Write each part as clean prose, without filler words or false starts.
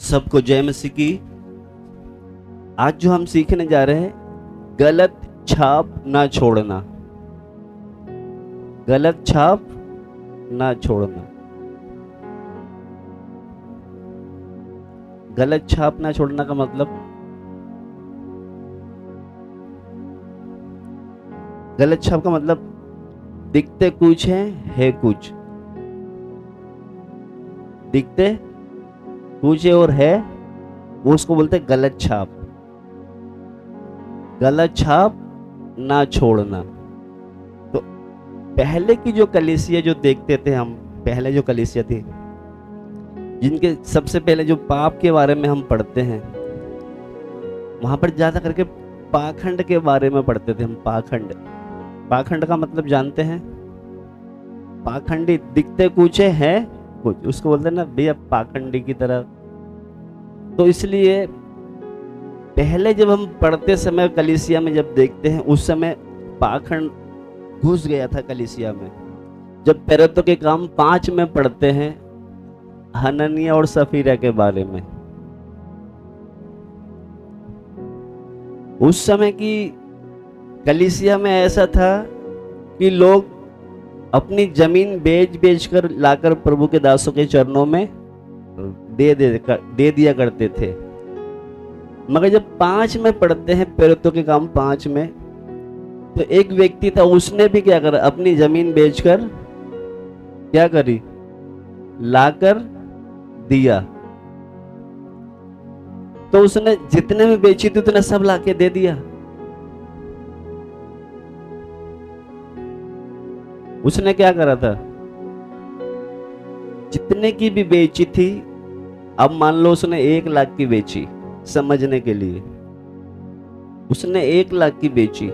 सबको जय मसीह की। आज जो हम सीखने जा रहे हैं, गलत छाप ना छोड़ना। गलत छाप ना छोड़ना। गलत छाप ना छोड़ना का मतलब, गलत छाप का मतलब दिखते कुछ है कुछ। दिखते कुछ है और है वो, उसको बोलते हैं गलत छाप। गलत छाप ना छोड़ना। तो पहले की जो कलीसिया जो देखते थे हम, पहले जो कलीसिया थी, जिनके सबसे पहले जो पाप के बारे में हम पढ़ते हैं, वहां पर ज्यादा करके पाखंड के बारे में पढ़ते थे हम। पाखंड, पाखंड का मतलब जानते हैं? पाखंडी, दिखते कुछ है कुछ, उसको बोलते हैं ना भैया पाखंडी की तरह। तो इसलिए पहले जब हम पढ़ते समय कलीसिया में जब देखते हैं, उस समय पाखंड घुस गया था कलीसिया में। जब प्रेरितों के काम 5 में पढ़ते हैं, हननिया और सफीरा के बारे में, उस समय की कलीसिया में ऐसा था कि लोग अपनी जमीन बेच कर लाकर प्रभु के दासों के चरणों में दे दिया करते थे। मगर जब 5 में पढ़ते हैं, प्रेरितों के काम 5 में, तो एक व्यक्ति था, उसने भी क्या करा, अपनी जमीन बेचकर क्या करी, लाकर दिया। तो उसने जितने में बेची थी उतने सब लाके दे दिया। उसने क्या करा था, जितने की भी बेची थी, अब मान लो उसने 1 लाख की बेची, समझने के लिए उसने 1 लाख की बेची,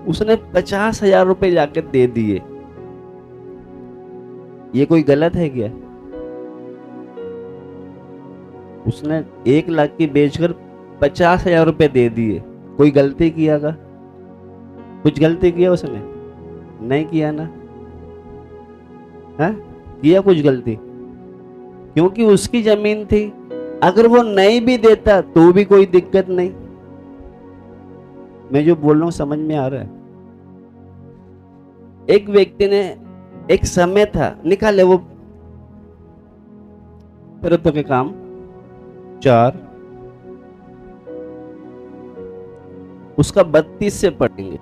उसने 50,000 रुपए जाके दे दिए। ये कोई गलत है क्या? उसने 1 लाख की बेचकर 50,000 रुपए दे दिए, कोई गलती किया का? कुछ गलती किया उसने? नहीं किया ना? है? किया कुछ गलती? क्योंकि उसकी जमीन थी। अगर वो नहीं भी देता तो भी कोई दिक्कत नहीं। मैं जो बोल रहा हूं समझ में आ रहा है? एक व्यक्ति ने, एक समय था, निकाले वो प्रेरितों के काम 4 उसका 32 से पढ़ेंगे।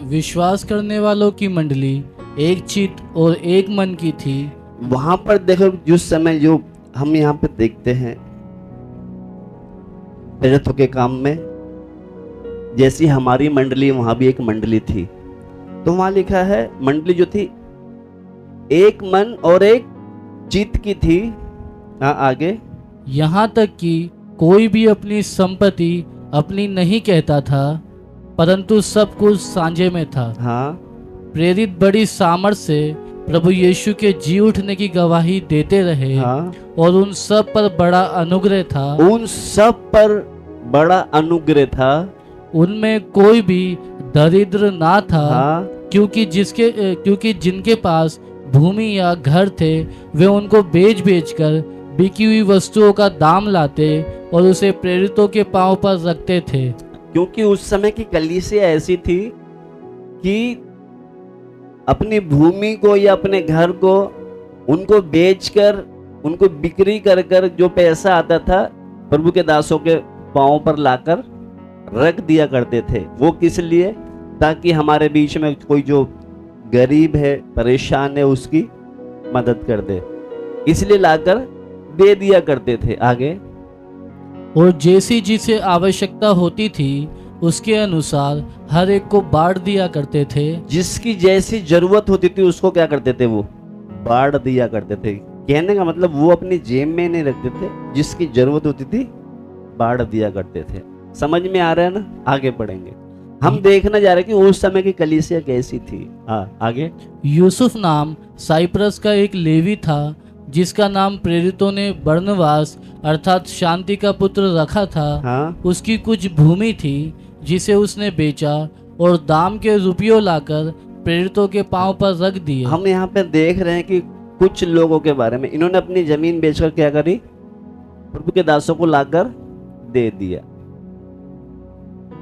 विश्वास करने वालों की मंडली एक चित्त और एक मन की थी। वहां पर देखो, जिस समय जो हम यहाँ पे देखते हैं प्रेरितों के काम में, जैसी हमारी मंडली, वहां भी एक मंडली थी। तो वहां लिखा है मंडली जो थी एक मन और एक चित्त की थी। हाँ, आगे। यहाँ तक कि कोई भी अपनी संपत्ति अपनी नहीं कहता था, परंतु सब कुछ साझे में था। हाँ, प्रेरित बड़ी सामर्थ से प्रभु यीशु के जी उठने की गवाही देते रहे। हाँ, और उन सब पर बड़ा अनुग्रह था। उन सब पर बड़ा अनुग्रह था। उनमें कोई भी दरिद्र ना था। हाँ, क्योंकि जिनके पास भूमि या घर थे, वे उनको बेच कर बिकी हुई वस्तुओं का दाम लाते और उसे प्रेरितों के पांव पर रखते थे। क्योंकि उस समय की कलीसिया ऐसी थी कि अपनी भूमि को या अपने घर को उनको बेचकर, उनको बिक्री कर जो पैसा आता था, प्रभु के दासों के पांव पर लाकर रख दिया करते थे। वो किस लिए? ताकि हमारे बीच में कोई जो गरीब है, परेशान है, उसकी मदद कर दे, इसलिए लाकर दे दिया करते थे। आगे। और जैसी जिसे आवश्यकता होती थी उसके अनुसार हर एक को बांट दिया करते थे। जिसकी जैसी जरूरत होती थी उसको क्या करते थे, वो बांट दिया करते थे। कहने का मतलब वो अपनी जेब में नहीं रखते थे, जिसकी जरूरत होती थी बांट दिया करते थे। समझ में आ रहा है ना? आगे पढ़ेंगे। हम देखना जा रहे हैं कि उस समय की कलीसिया कैसी थी। हाँ, आगे। यूसुफ नाम साइप्रस का एक लेवी था, जिसका नाम प्रेरितों ने बरनबास अर्थात शांति का पुत्र रखा था। हाँ, उसकी कुछ भूमि थी जिसे उसने बेचा और दाम के रुपयों लाकर प्रेरितों के पांव पर रख दिए। हम यहाँ पे देख रहे हैं कि कुछ लोगों के बारे में, इन्होंने अपनी जमीन बेचकर क्या करी, प्रभु के दासों को लाकर दे दिया।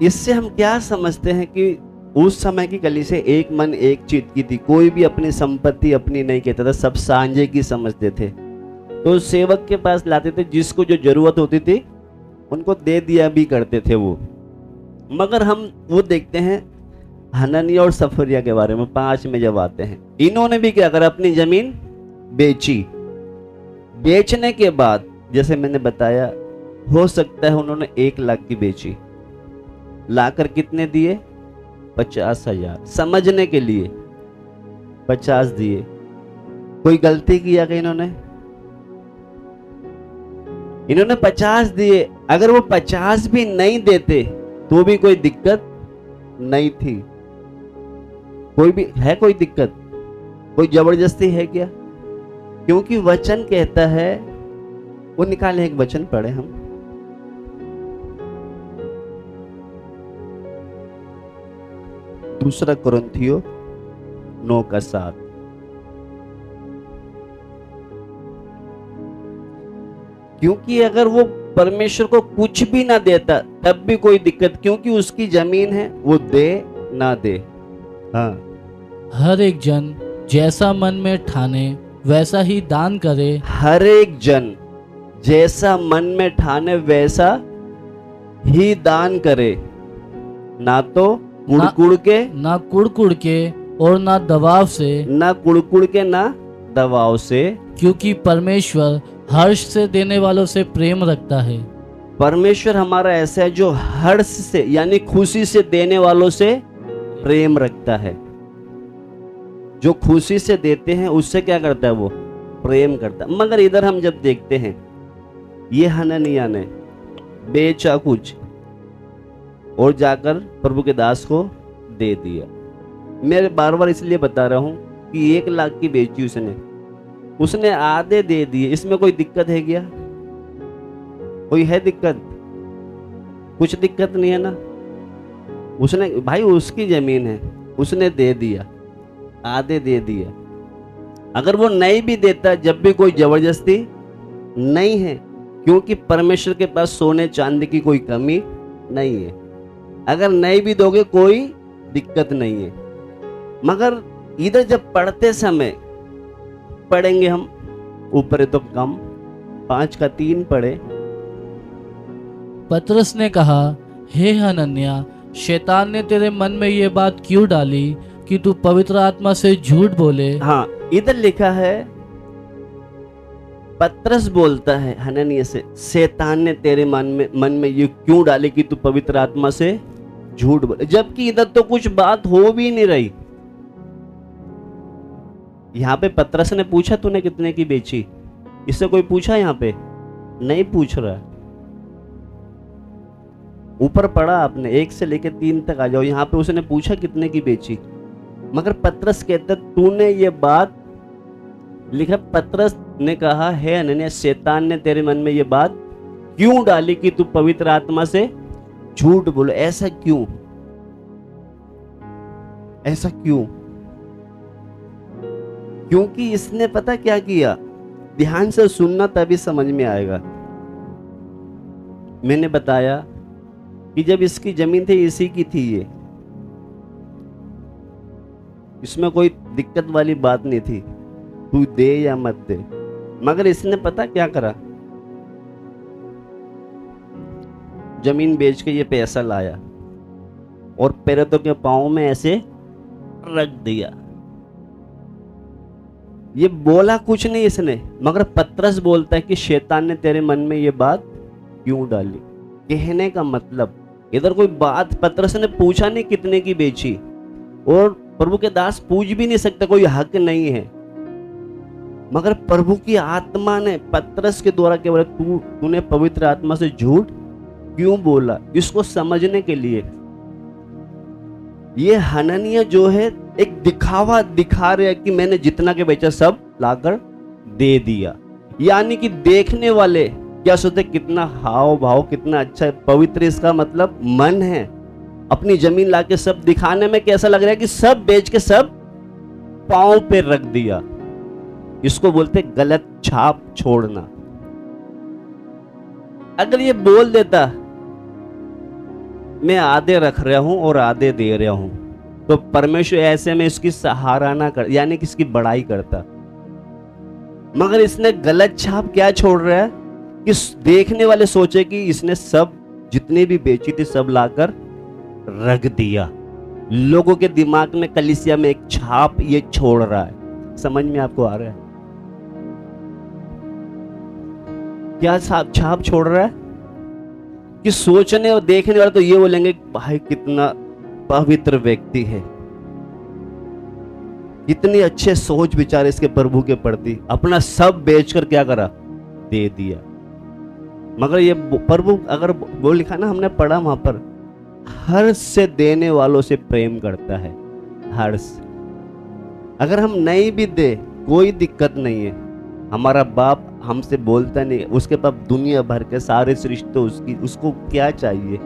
इससे हम क्या समझते हैं कि उस समय की कलीसिया एक मन एक चित्त की थी, कोई भी अपनी संपत्ति अपनी नहीं कहता था, सब सांझे की समझते थे। तो सेवक के पास लाते थे, जिसको जो जरूरत होती थी उनको दे दिया भी करते थे वो। मगर हम वो देखते हैं हननिया और सफरिया के बारे में 5 में जब आते हैं, इन्होंने भी क्या करा, अपनी जमीन बेची। बेचने के बाद जैसे मैंने बताया, हो सकता है उन्होंने 1 लाख की बेची, लाकर कितने दिए, 50,000। समझने के लिए 50 दिए। कोई गलती किया कि इन्होंने 50 दिए। अगर वो 50 भी नहीं देते तो भी कोई दिक्कत नहीं थी। कोई भी है, कोई दिक्कत, कोई जबरदस्ती है क्या? क्योंकि वचन कहता है, वो निकाले एक वचन पढ़े हम, दूसरा कुरिन्थियों 9:7। क्योंकि अगर वो परमेश्वर को कुछ भी ना देता तब भी कोई दिक्कत, क्योंकि उसकी जमीन है, वो दे ना दे। हाँ, हर एक जन जैसा मन में ठाने वैसा ही दान करे। हर एक जन जैसा मन में ठाने वैसा ही दान करे, ना तो कुड़कुड़ के, ना कुड़कुड़ के और ना दबाव से, ना कुड़कुड़ के ना दबाव से, क्योंकि परमेश्वर हर्ष से देने वालों से प्रेम रखता है। परमेश्वर हमारा ऐसा है जो हर्ष से यानी खुशी से देने वालों से प्रेम रखता है। जो खुशी से देते हैं उससे क्या करता है, वो प्रेम करता है। मगर इधर हम जब देखते हैं, ये हननिया ने बेचा कुछ और जाकर प्रभु के दास को दे दिया। मैं बार बार इसलिए बता रहा हूं कि 1 लाख की बेची उसने आधे दे दिए। इसमें कोई दिक्कत है क्या? कोई है दिक्कत? कुछ दिक्कत नहीं है ना। उसने, भाई उसकी जमीन है, उसने दे दिया, आधे दे दिया। अगर वो नहीं भी देता जब भी कोई जबरदस्ती नहीं है, क्योंकि परमेश्वर के पास सोने चांदी की कोई कमी नहीं है। अगर नहीं भी दोगे कोई दिक्कत नहीं है। मगर इधर जब पढ़ते समय पढ़ेंगे हम, ऊपर तो कम 5 का 3 पढ़े। पतरस ने कहा, हे हनन्या, शैतान ने तेरे मन में ये बात क्यों डाली कि तू पवित्र आत्मा से झूठ बोले। हाँ, इधर लिखा है, पतरस बोलता है हननिया से, शैतान ने तेरे मन में ये क्यों डाली कि तू पवित्र आत्मा से झूठ बोले। जबकि इधर तो कुछ बात हो भी नहीं रही। यहाँ पे पतरस ने पूछा तूने कितने की बेची, इससे कोई पूछा? यहाँ पे नहीं पूछ रहा। ऊपर पढ़ा आपने, 1 से लेकर 3 तक आ जाओ। यहाँ पे उसने पूछा कितने की बेची, मगर पतरस कहता तूने ये बात लिखा। पतरस ने कहा, है हनन्याह, शैतान ने तेरे मन में ये बात क्यों डाली कि तू पवित्र आत्मा से झूठ बोले। ऐसा क्यों? ऐसा क्यों? क्योंकि इसने पता क्या किया, ध्यान से सुनना तभी समझ में आएगा। मैंने बताया कि जब इसकी जमीन थी, इसी की थी ये, इसमें कोई दिक्कत वाली बात नहीं थी, तू दे या मत दे। मगर इसने पता क्या करा, जमीन बेच के ये पैसा लाया और पेरेतों के पांव में ऐसे रख दिया। ये बोला कुछ नहीं इसने, मगर पतरस बोलता है कि शैतान ने तेरे मन में ये बात क्यों डाली। कहने का मतलब, इधर कोई बात पतरस ने पूछा नहीं कितने की बेची, और प्रभु के दास पूछ भी नहीं सकते, कोई हक नहीं है। मगर प्रभु की आत्मा ने पतरस के द्वारा केवल तूने पवित्र आत्मा से झूठ क्यों बोला, इसको समझने के लिए ये हननिया जो है एक दिखावा दिखा रहा है कि मैंने जितना के बेचा सब लाकर दे दिया। यानी कि देखने वाले क्या सोचते, कितना हाव भाव कितना अच्छा है, पवित्र, इसका मतलब मन है। अपनी जमीन लाके सब दिखाने में कैसा लग रहा है कि सब बेच के सब पांव पे रख दिया। इसको बोलते गलत छाप छोड़ना। अगर ये बोल देता मैं आधे रख रहा हूं और आधे दे रहा हूं, तो परमेश्वर ऐसे में इसकी सराहना कर, यानी कि इसकी बड़ाई करता। मगर इसने गलत छाप क्या छोड़ रहा है कि देखने वाले सोचे कि इसने सब जितनी भी बेची थी सब लाकर रख दिया। लोगों के दिमाग में, कलीसिया में एक छाप ये छोड़ रहा है। समझ में आपको आ रहा है क्या छाप छोड़ रहा है? कि सोचने और देखने वाले तो ये बोलेंगे भाई कितना पवित्र व्यक्ति है, कितनी अच्छे सोच विचार इसके प्रभु के प्रति, अपना सब बेचकर क्या करा, दे दिया। मगर ये प्रभु, अगर वो लिखा ना, हमने पढ़ा वहां पर, हर्ष से देने वालों से प्रेम करता है। हर्ष, अगर हम नहीं भी दे कोई दिक्कत नहीं है, हमारा बाप हमसे बोलता नहीं, उसके पास दुनिया भर के सारे सृष्टि उसकी, उसको क्या चाहिए।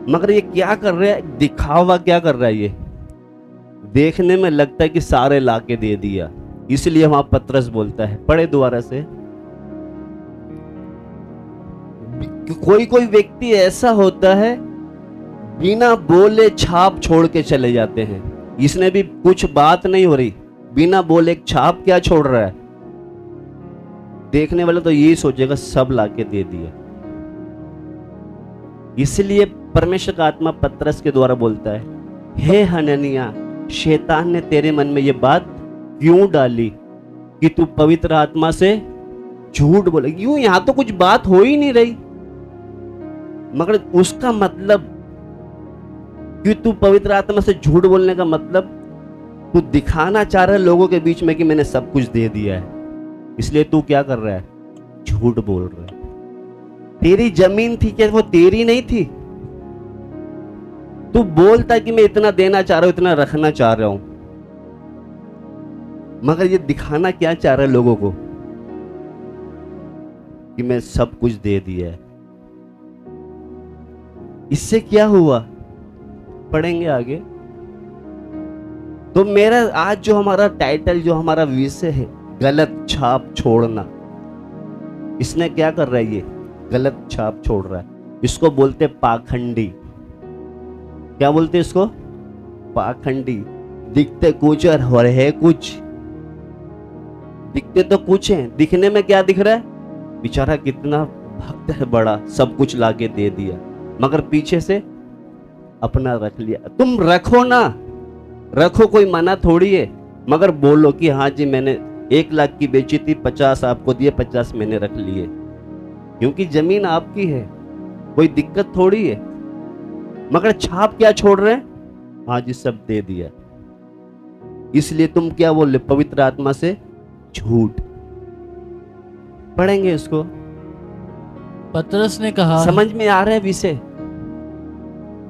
मगर ये क्या कर रहा है, दिखावा क्या कर रहा है, ये देखने में लगता है कि सारे लाके दे दिया। इसलिए वहां पतरस बोलता है, पढ़े दोबारा से, कोई कोई व्यक्ति ऐसा होता है बिना बोले छाप छोड़ के चले जाते हैं। इसने भी कुछ बात नहीं हो रही, बिना बोले एक छाप क्या छोड़ रहा है, देखने वाला तो यही सोचेगा सब लाके दे दिया। इसलिए परमेश्वर का आत्मा पतरस के द्वारा बोलता है, हे हननिया, शैतान ने तेरे मन में ये बात क्यों डाली कि तू पवित्र आत्मा से झूठ बोले। यूं यहां तो कुछ बात हो ही नहीं रही, मगर उसका मतलब कि तू पवित्र आत्मा से झूठ बोलने का मतलब तू दिखाना चाह रहा है लोगों के बीच में कि मैंने सब कुछ दे दिया है, इसलिए तू क्या कर रहा है, झूठ बोल रहा है। तेरी जमीन थी क्या, वो तेरी नहीं थी? तू बोलता कि मैं इतना देना चाह रहा हूं, इतना रखना चाह रहा हूं, मगर ये दिखाना क्या चाह रहा है लोगों को कि मैं सब कुछ दे दिया है। इससे क्या हुआ, पढ़ेंगे आगे। तो मेरा आज जो हमारा टाइटल, जो हमारा विषय है, गलत छाप छोड़ना, इसने क्या कर रहा है, ये गलत छाप छोड़ रहा है। इसको बोलते पाखंडी। क्या बोलते इसको, पाखंडी। दिखते कुछ और है कुछ। दिखते तो कुछ है, दिखने में क्या दिख रहा है, बेचारा कितना भक्त है बड़ा, सब कुछ लाके दे दिया, मगर पीछे से अपना रख लिया। तुम रखो ना, रखो, कोई मना थोड़ी है, मगर बोलो कि हाँ जी मैंने 1 लाख की बेची थी, 50 आपको दिए, 50 मैंने रख लिए, क्योंकि जमीन आपकी है, कोई दिक्कत थोड़ी है। मगर छाप क्या छोड़ रहे हैं, हाँ जी सब दे दिया। इसलिए तुम क्या बोल रहे, पवित्र आत्मा से झूठ। पढ़ेंगे इसको। पतरस ने कहा, समझ में आ रहा है विषय,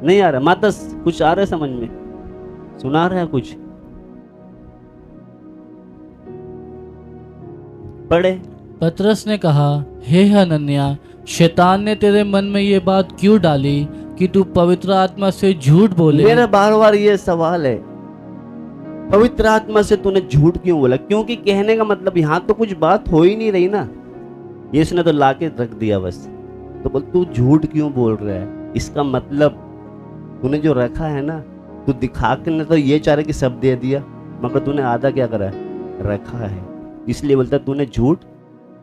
नहीं आ रहा? माता कुछ आ रहा है समझ में, सुना रहा है कुछ? पढ़े। पतरस ने कहा, हे हनन्या, शैतान ने तेरे मन में ये बात क्यों डाली कि तू पवित्र आत्मा से झूठ बोले। मेरा बार बार ये सवाल है, पवित्र आत्मा से तूने झूठ क्यों बोला? क्योंकि कहने का मतलब यहाँ तो कुछ बात हो ही नहीं रही ना, ये इसने तो लाके रख दिया बस। तो बोल तू झूठ क्यों बोल रहा है, इसका मतलब तूने जो रखा है ना, तू दिखा के ना तो ये चाह रहा कि सब दे दिया, मगर तूने आधा क्या करा, रखा है। इसलिए बोलता तूने झूठ।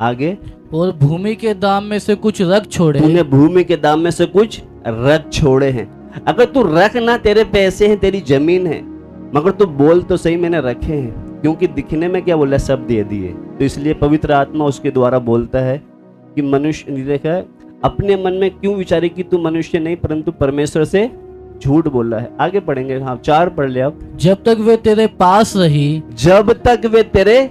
आगे, और भूमि के दाम में से कुछ रख छोड़े। तूने भूमि के दाम में से कुछ रख छोड़े हैं। अगर तू रख ना, तेरे पैसे हैं, तेरी जमीन है, मगर तू बोल तो सही मैंने रखे हैं, क्योंकि दिखने में क्या बोला, सब दे दिए। तो इसलिए पवित्र आत्मा उसके द्वारा बोलता है कि मनुष्य, देखा अपने मन में क्यों विचारे कि तू मनुष्य नहीं परंतु परमेश्वर से झूठ बोला है। आगे पढ़ेंगे, हाँ 4 पढ़ ले आप। जब तक वे तेरे पास रही, जब तक वे तेरे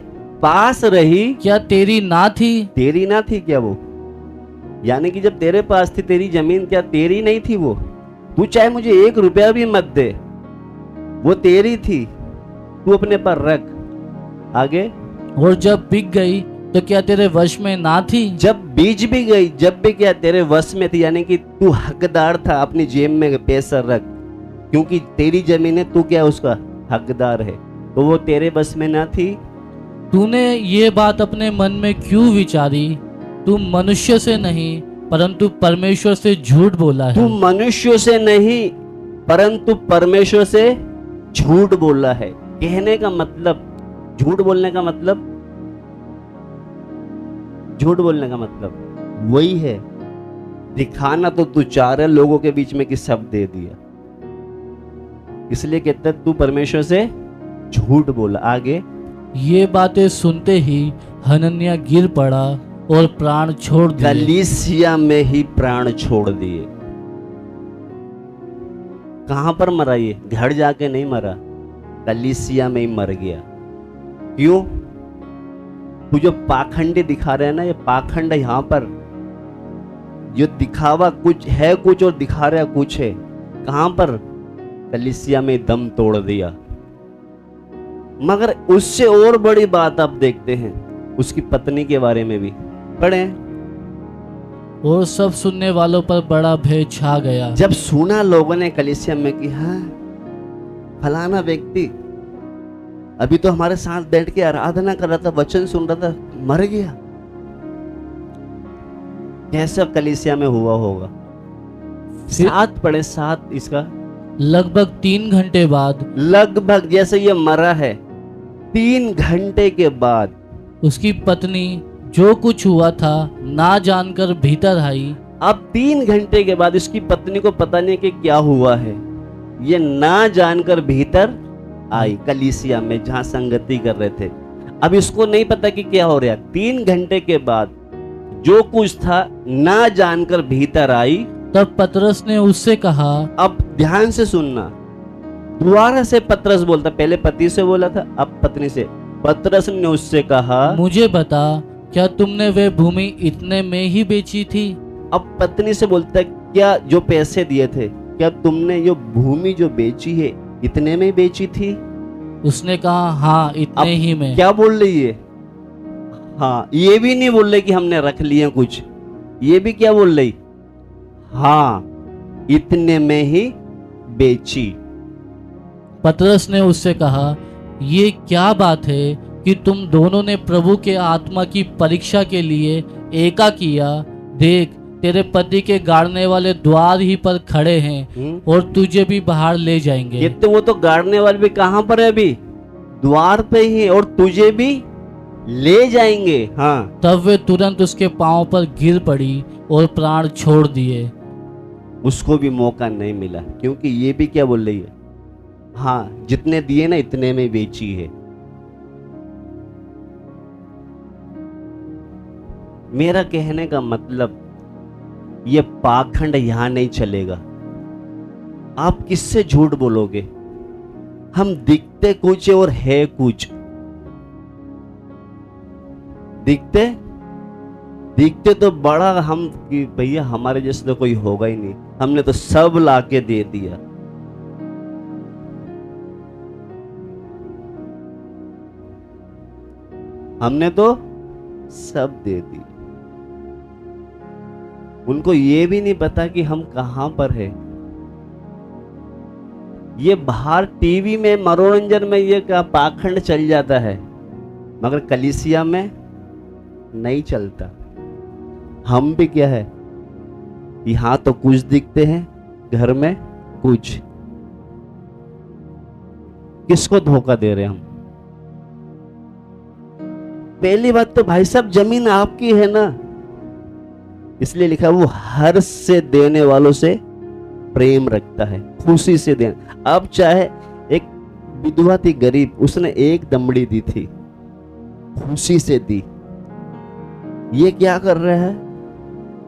पास रही, क्या तेरी ना थी? तेरी ना थी क्या वो? यानी कि जब तेरे पास थी तेरी जमीन, क्या तेरी नहीं थी वो? तू चाहे मुझे 1 रुपया भी मत दे, वो तेरी थी, तू अपने पर रख। आगे, और जब बिक गई तो क्या तेरे वश में ना थी? जब बीज भी गई, जब भी क्या तेरे वश में थी, यानी कि तू हकदार था, अपनी जेब में पैसा रख, क्योंकि तेरी जमीन है, तू क्या उसका हकदार है, तो वो तेरे बस में ना थी। तूने ये बात अपने मन में क्यों विचारी? तू मनुष्य से नहीं परंतु परमेश्वर से झूठ बोला तू है। मनुष्य से नहीं परंतु परमेश्वर से झूठ बोला है। कहने का मतलब, झूठ बोलने का मतलब, झूठ बोलने का मतलब वही है, दिखाना तो तू चाह रहा है लोगों के बीच में कि सब दे दिया, इसलिए कहता है तू परमेश्वर से झूठ बोला। आगे, ये बातें सुनते ही हनन्याह गिर पड़ा और प्राण छोड़ दिए। कलीसिया में ही प्राण छोड़ दिए। कहां पर मरा? ये घर जाके नहीं मरा, कलीसिया में ही मर गया। क्यों? तू जो पाखंडी दिखा रहे हैं ना, ये पाखंड है। यहां पर जो दिखावा कुछ है कुछ और दिखा रहा कुछ है। कहां पर? कलीसिया में दम तोड़ दिया। मगर उससे और बड़ी बात आप देखते हैं उसकी पत्नी के बारे में भी पढ़ें। और सब सुनने वालों पर बड़ा भय छा गया। जब सुना लोगों ने कलीसिया में कि हाँ फलाना व्यक्ति अभी तो हमारे साथ बैठ के आराधना कर रहा था, वचन सुन रहा था, मर गया, कैसा कलीसिया में हुआ होगा? साथ पढ़े, साथ इसका लगभग 3 घंटे बाद लगभग जैसे ये मरा है 3 घंटे के बाद उसकी पत्नी जो कुछ हुआ था ना जानकर भीतर आई। अब 3 घंटे के बाद इसकी पत्नी को पता नहीं कि क्या हुआ है, ये ना जानकर भीतर आई कलीसिया में जहां संगति कर रहे थे। अब इसको नहीं पता कि क्या हो रहा। 3 घंटे के बाद जो कुछ था ना जानकर भीतर आई। तब पतरस ने उससे कहा। अब ध्यान से सुनना, दोबारा से पतरस बोलता, पहले पति से बोला था, अब पत्नी से। पतरस ने उससे कहा, मुझे बता, क्या तुमने वे भूमि इतने में ही बेची थी? अब पत्नी से बोलता है, क्या जो पैसे दिए थे, क्या तुमने जो भूमि जो बेची है इतने में बेची थी? उसने कहा, हाँ इतने ही में। क्या बोल रही है? हाँ, ये भी नहीं बोल रही कि हमने रख लिए कुछ, ये भी क्या बोल रही? हाँ इतने में ही बेची। पतरस ने उससे कहा, ये क्या बात है कि तुम दोनों ने प्रभु के आत्मा की परीक्षा के लिए एका किया? देख, तेरे पति के गाड़ने वाले द्वार ही पर खड़े हैं और तुझे भी बाहर ले जाएंगे। ये तो वो तो गाड़ने वाले भी कहां पर है? अभी द्वार पे ही है, और तुझे भी ले जाएंगे। हाँ, तब वे तुरंत उसके पांव पर गिर पड़ी और प्राण छोड़ दिए। उसको भी मौका नहीं मिला, क्योंकि ये भी क्या बोल रही है? हाँ जितने दिए ना इतने में बेची है। मेरा कहने का मतलब, ये पाखंड यहां नहीं चलेगा। आप किससे झूठ बोलोगे? हम दिखते कुछ और है कुछ। दिखते तो बड़ा हम कि भैया हमारे जैसे तो कोई होगा ही नहीं, हमने तो सब लाके दे दिया। हमने तो सब दे दी। उनको ये भी नहीं पता कि हम कहां पर है। ये बाहर टीवी में मनोरंजन में ये का पाखंड चल जाता है, मगर कलीसिया में नहीं चलता। हम भी क्या है, यहां तो कुछ दिखते हैं, घर में कुछ। किसको धोखा दे रहे हैं हम? पहली बात तो भाई साहब, जमीन आपकी है ना, इसलिए लिखा वो हर से देने वालों से प्रेम रखता है, खुशी से देना। अब चाहे एक विधवा थी गरीब, उसने एक दमड़ी दी थी, खुशी से दी। ये क्या कर रहा है?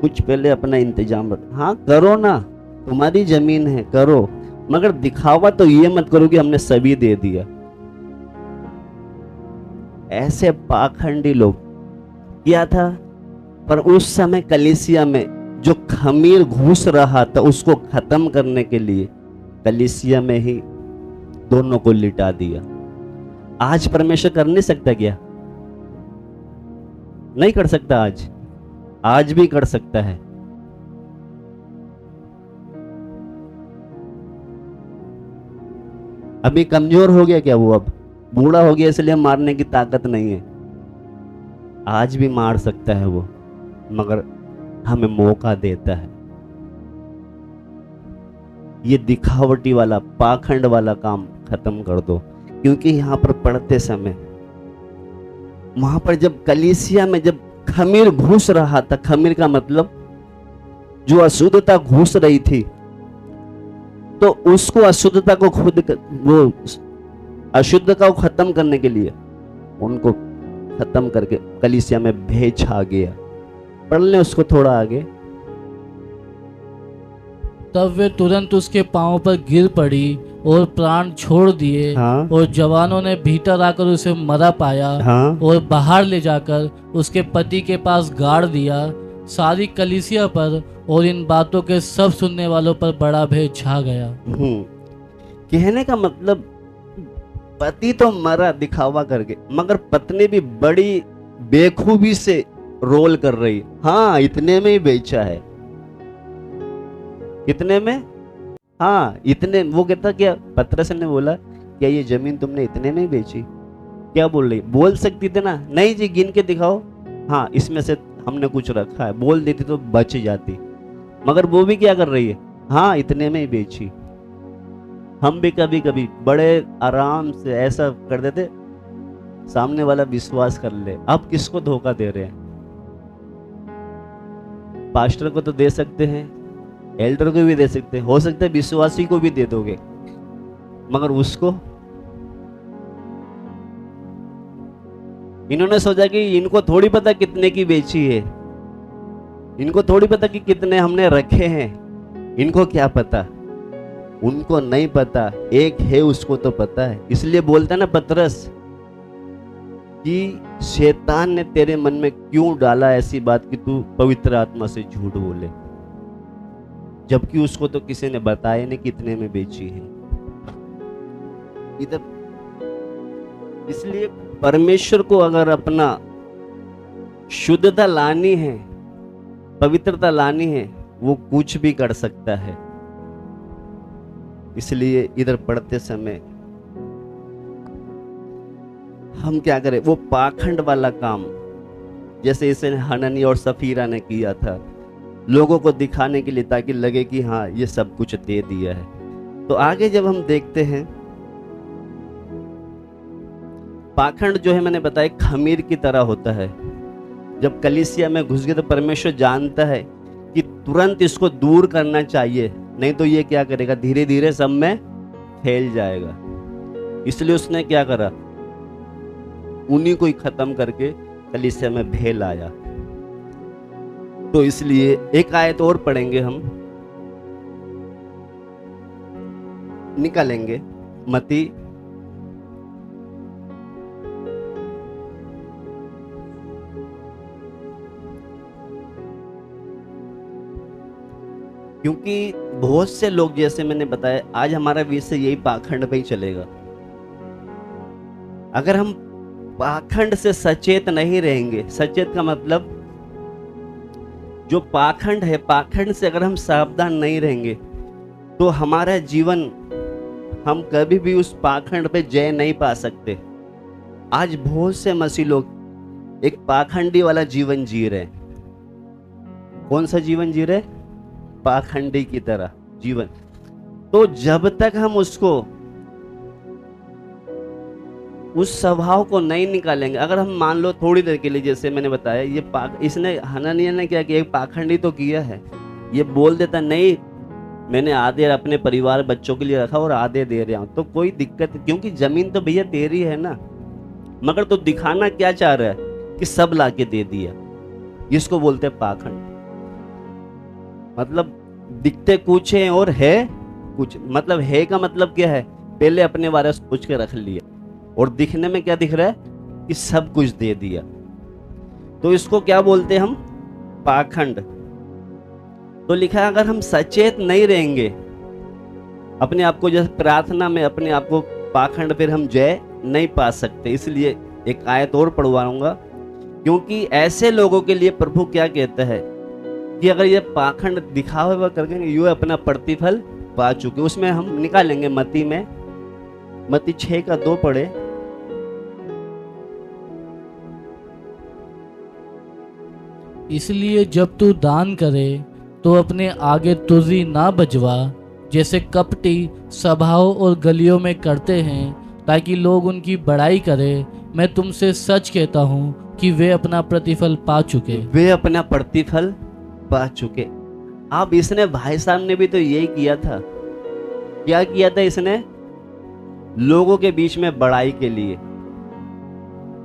कुछ पहले अपना इंतजाम रख। हाँ करो ना, तुम्हारी जमीन है, करो, मगर दिखावा तो ये मत करो कि हमने सभी दे दिया। ऐसे पाखंडी लोग क्या था। पर उस समय कलीसिया में जो खमीर घुस रहा था, उसको खत्म करने के लिए कलीसिया में ही दोनों को लिटा दिया। आज परमेश्वर कर नहीं सकता क्या? नहीं कर सकता। आज भी कर सकता है। अभी कमजोर हो गया क्या वो? अब बूढ़ा हो गया इसलिए मारने की ताकत नहीं है। आज भी मार सकता है वो, मगर हमें मौका देता है। ये दिखावटी वाला पाखंड वाला काम खत्म कर दो। क्योंकि यहाँ पर पढ़ते समय, वहां पर जब कलीसिया में जब खमीर घुस रहा था, खमीर का मतलब जो अशुद्धता घुस रही थी, तो उसको अशुद्धता को वो अशुद्धता को खत्म करने के लिए उनको खत्म करके कलीसिया में भेजा गया। पढ़ लें उसको थोड़ा आगे। तब वे तुरंत उसके पांव पर गिर पड़ी और प्राण छोड़ दिए। हाँ। और जवानों ने भीतर आकर उसे मरा पाया। हाँ। और बाहर ले जाकर उसके पति के पास गाड़ दिया। सारी कलीसिया पर और इन बातों के सब सुनने वालों पर बड़ा भय छा गया। कहने का मतलब, पति तो मरा दिखावा करके, मगर पत्नी भी बड़ी बेखूबी से रोल कर रही। हाँ, इतने में ही बेचा है। कितने में? हाँ, इतने। वो कहता क्या, पतरस ने बोला, क्या ये जमीन तुमने इतने में बेची? क्या बोल रही? बोल सकती थी ना, नहीं जी गिन के दिखाओ, हाँ इसमें से हमने कुछ रखा है, बोल देती तो बच जाती। मगर वो भी क्या कर रही है, हाँ इतने में ही बेची। हम भी कभी कभी बड़े आराम से ऐसा कर देते, सामने वाला विश्वास कर ले। आप किसको धोखा दे रहे हैं? पास्टर को तो दे सकते हैं, एल्डर को भी दे सकते हैं, हो सकता है विश्वासी को भी दे दोगे, मगर उसको इन्होंने सोचा कि इनको थोड़ी पता कितने की बेची है, इनको थोड़ी पता कि कितने हमने रखे हैं, इनको क्या पता? उनको नहीं पता, एक है उसको तो पता है। इसलिए बोलता है ना पतरस कि शैतान ने तेरे मन में क्यों डाला ऐसी बात कि तू पवित्र आत्मा से झूठ बोले, जबकि उसको तो किसी ने बताया नहीं कितने में बेची है। इधर इसलिए परमेश्वर को अगर अपना शुद्धता लानी है, पवित्रता लानी है, वो कुछ भी कर सकता है। इसलिए इधर पढ़ते समय हम क्या करें, वो पाखंड वाला काम जैसे इसे हननी और सफीरा ने किया था, लोगों को दिखाने के लिए, ताकि लगे कि हाँ ये सब कुछ दे दिया है। तो आगे जब हम देखते हैं, पाखंड जो है मैंने बताया खमीर की तरह होता है। जब कलीसिया में घुस गए तो परमेश्वर जानता है कि तुरंत इसको दूर करना चाहिए, नहीं तो ये क्या करेगा, धीरे धीरे सब में फैल जाएगा। इसलिए उसने क्या करा, उन्हीं को ही खत्म करके कलीसिया में भेल आया। तो इसलिए एक आयत और पढ़ेंगे, हम निकालेंगे मत्ती क्योंकि बहुत से लोग, जैसे मैंने बताया, आज हमारा विषय यही पाखंड पे ही चलेगा। अगर हम पाखंड से सचेत नहीं रहेंगे, सचेत का मतलब जो पाखंड है, पाखंड से अगर हम सावधान नहीं रहेंगे तो हमारा जीवन, हम कभी भी उस पाखंड पे जय नहीं पा सकते। आज बहुत से मसीह लोग एक पाखंडी वाला जीवन जी रहे हैं। कौन सा जीवन जी रहे? पाखंडी की तरह जीवन। तो जब तक हम उसको, उस स्वभाव को नहीं निकालेंगे, अगर हम मान लो थोड़ी देर के लिए, जैसे मैंने बताया, ये इसने हननिया ने क्या किया, एक पाखंडी तो किया है। ये बोल देता नहीं मैंने आधे अपने परिवार बच्चों के लिए रखा और आधे दे रहा हूं, तो कोई दिक्कत, क्योंकि जमीन तो भैया तेरी है ना, मगर तो दिखाना क्या चाह रहा है कि सब लाके दे दिया। इसको बोलते हैं पाखंड। मतलब दिखते कुछ है और है कुछ। मतलब है का मतलब क्या है, पहले अपने बारे में सोच के रख लिया, और दिखने में क्या दिख रहा है कि सब कुछ दे दिया। तो इसको क्या बोलते हैं हम? पाखंड। तो लिखा है अगर हम सचेत नहीं रहेंगे अपने आप को, जैसे प्रार्थना में अपने आप को, पाखंड फिर हम जय नहीं पा सकते। इसलिए एक आयत और पढ़वाऊंगा, क्योंकि ऐसे लोगों के लिए प्रभु क्या कहता है कि अगर ये पाखंड दिखावा हुआ करके ये अपना प्रतिफल पा चुके। उसमें हम निकालेंगे मत्ती में, मत्ती 6 का 2 पढ़े। इसलिए जब तू दान करे तो अपने आगे तुरही ना बजवा, जैसे कपटी सभाओं और गलियों में करते हैं, ताकि लोग उनकी बड़ाई करें। मैं तुमसे सच कहता हूँ कि वे अपना प्रतिफल पा चुके। वे अपना प्रतिफल पा चुके। अब इसने भाई साहब ने भी तो यही किया था। क्या किया था इसने? लोगों के बीच में बड़ाई के लिए,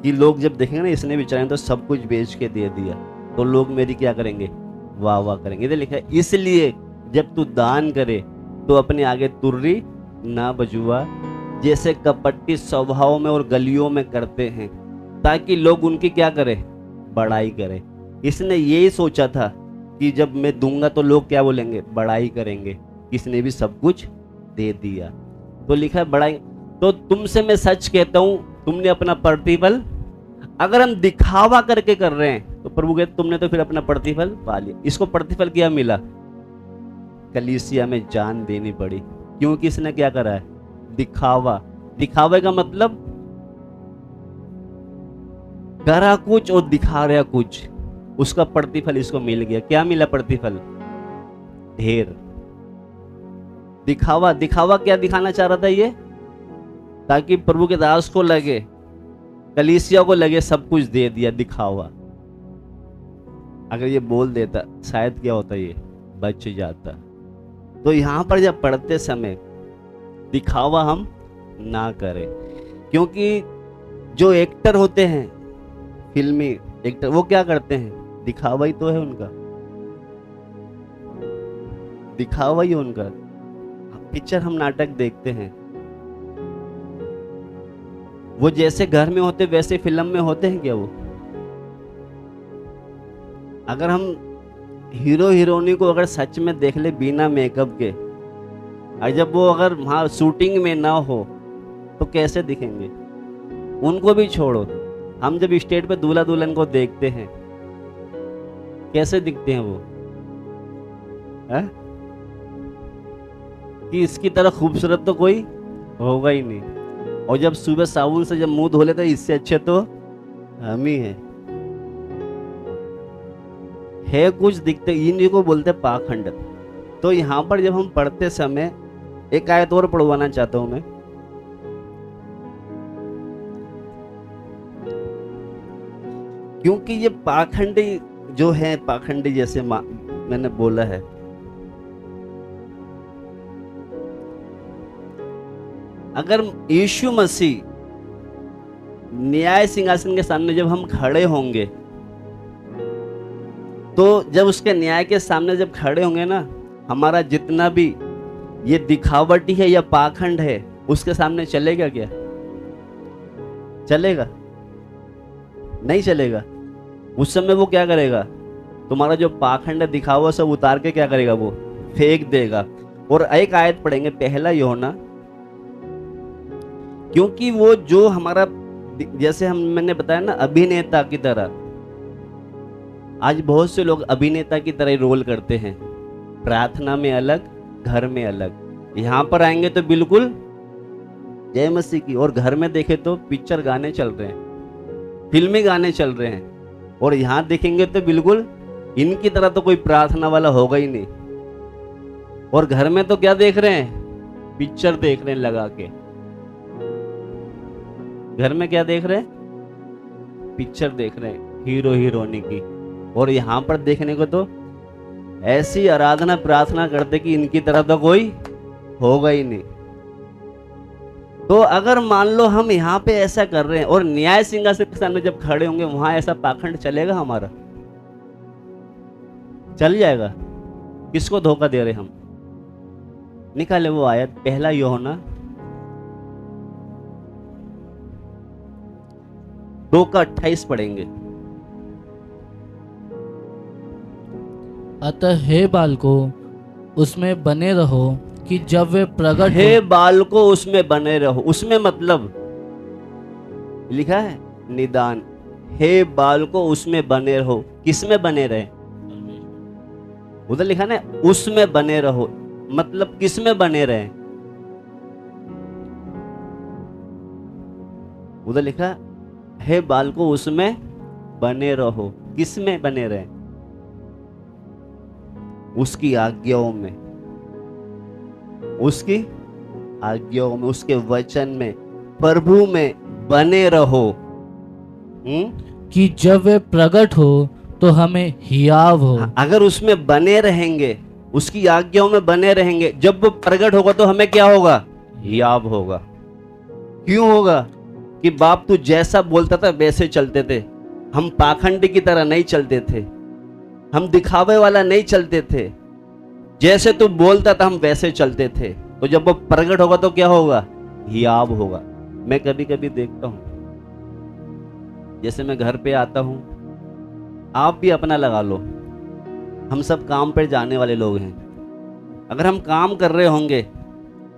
कि लोग जब देखेंगे ना इसने बेचारे ने तो सब कुछ बेच के दे दिया, तो लोग मेरी क्या करेंगे? वाह वाह करेंगे। इधर लिखा है, इसलिए जब तू दान करे तो अपने आगे तुर्री ना बजुआ, जैसे कपटी स्वभाव में और गलियों में करते हैं, ताकि लोग उनकी क्या करें? बड़ाई करें। इसने यही सोचा था कि जब मैं दूंगा तो लोग क्या बोलेंगे? बड़ाई करेंगे, इसने भी सब कुछ दे दिया। तो लिखा है बड़ाई। तो तुमसे मैं सच कहता हूं, तुमने अपना प्रतिफल, अगर हम दिखावा करके कर रहे हैं तो प्रभु कहते तुमने तो फिर अपना प्रतिफल पा लिया। इसको प्रतिफल क्या मिला? कलीसिया में जान देनी पड़ी, क्योंकि इसने क्या करा है? दिखावा। दिखावे का मतलब करा कुछ और दिखा रहा कुछ, उसका प्रतिफल इसको मिल गया। क्या मिला प्रतिफल? ढेर। दिखावा। दिखावा क्या दिखाना चाह रहा था ये? ताकि प्रभु के दास को लगे, कलीसिया को लगे सब कुछ दे दिया। दिखावा। अगर ये बोल देता शायद क्या होता? ये बच जाता। तो यहां पर जब पढ़ते समय दिखावा हम ना करें, क्योंकि जो एक्टर होते हैं, फिल्मी एक्टर, वो क्या करते हैं? दिखावा ही तो है उनका, दिखावा ही उनका। पिक्चर हम नाटक देखते हैं, वो जैसे घर में होते वैसे फिल्म में होते हैं क्या वो? अगर हम हीरो हीरोइनी को अगर सच में देख ले बिना मेकअप के, और जब वो अगर वहां शूटिंग में ना हो तो कैसे दिखेंगे? उनको भी छोड़ो, हम जब स्टेज पे दूल्हा दुल्हन को देखते हैं कैसे दिखते हैं वो? है? कि इसकी तरह खूबसूरत तो कोई होगा ही नहीं। और जब सुबह साबुन से जब मुंह धो लेते इससे अच्छे तो हम ही हैं। है कुछ दिखते, इन्हीं को बोलते पाखंड। तो यहां पर जब हम पढ़ते समय एक आयत और पढ़वाना चाहता हूं मैं, क्योंकि ये पाखंडी जो है, पाखंडी जैसे मैंने बोला है, अगर यीशु मसीह न्याय सिंहासन के सामने जब हम खड़े होंगे, तो जब उसके न्याय के सामने जब खड़े होंगे ना, हमारा जितना भी ये दिखावटी है या पाखंड है उसके सामने चलेगा क्या? चलेगा? नहीं चलेगा। उस समय वो क्या करेगा? तुम्हारा जो पाखंड दिखावा सब उतार के क्या करेगा? वो फेंक देगा। और एक आयत पढ़ेंगे, पहला यूहन्ना, क्योंकि वो जो हमारा, जैसे मैंने बताया ना, अभिनेता की तरह, आज बहुत से लोग अभिनेता की तरह रोल करते हैं, प्रार्थना में अलग, घर में अलग। यहां पर आएंगे तो बिल्कुल जय मसीह की, और घर में देखे तो पिक्चर गाने चल रहे हैं, फिल्मी गाने चल रहे हैं। और यहां देखेंगे तो बिल्कुल इनकी तरह तो कोई प्रार्थना वाला होगा ही नहीं। और घर में तो क्या देख रहे हैं? पिक्चर देख रहे हैं लगा के। घर में क्या देख रहे हैं? पिक्चर देख रहे हैं हीरो हीरोइनी की। और यहां पर देखने को तो ऐसी आराधना प्रार्थना करते कि इनकी तरह तो कोई होगा ही नहीं। तो अगर मान लो हम यहाँ पे ऐसा कर रहे हैं और न्याय सिंहासन के सामने जब खड़े होंगे वहां ऐसा पाखंड चलेगा? हमारा चल जाएगा। किसको धोखा दे रहे हम? निकाले वो आयत, पहला यूहन्ना 2:28 पढ़ेंगे। अतः हे बालको उसमें बने रहो कि जब वे प्रकट हे बालको उसमें बने रहो। उसमें मतलब लिखा है निदान। हे बालको उसमें बने रहो। किसमें बने रहे? उधर लिखा ना उसमें बने रहो, मतलब किसमें बने रहे? उधर लिखा हे बालको उसमें बने रहो। किसमें बने रहे? उसकी आज्ञाओं में, उसकी आज्ञाओं में, उसके वचन में, प्रभु में बने रहो। कि जब वे प्रकट हो तो हमें हियाव हो। अगर उसमें बने रहेंगे, उसकी आज्ञाओं में बने रहेंगे, जब वो प्रकट होगा तो हमें क्या होगा? हियाव होगा। क्यों होगा? कि बाप तू जैसा बोलता था वैसे चलते थे, हम पाखंड की तरह नहीं चलते थे, हम दिखावे वाला नहीं चलते थे, जैसे तू बोलता था हम वैसे चलते थे। तो जब वो प्रकट होगा तो क्या होगा? हियाव होगा। मैं कभी कभी देखता हूं, जैसे मैं घर पे आता हूं, आप भी अपना लगा लो, हम सब काम पर जाने वाले लोग हैं। अगर हम काम कर रहे होंगे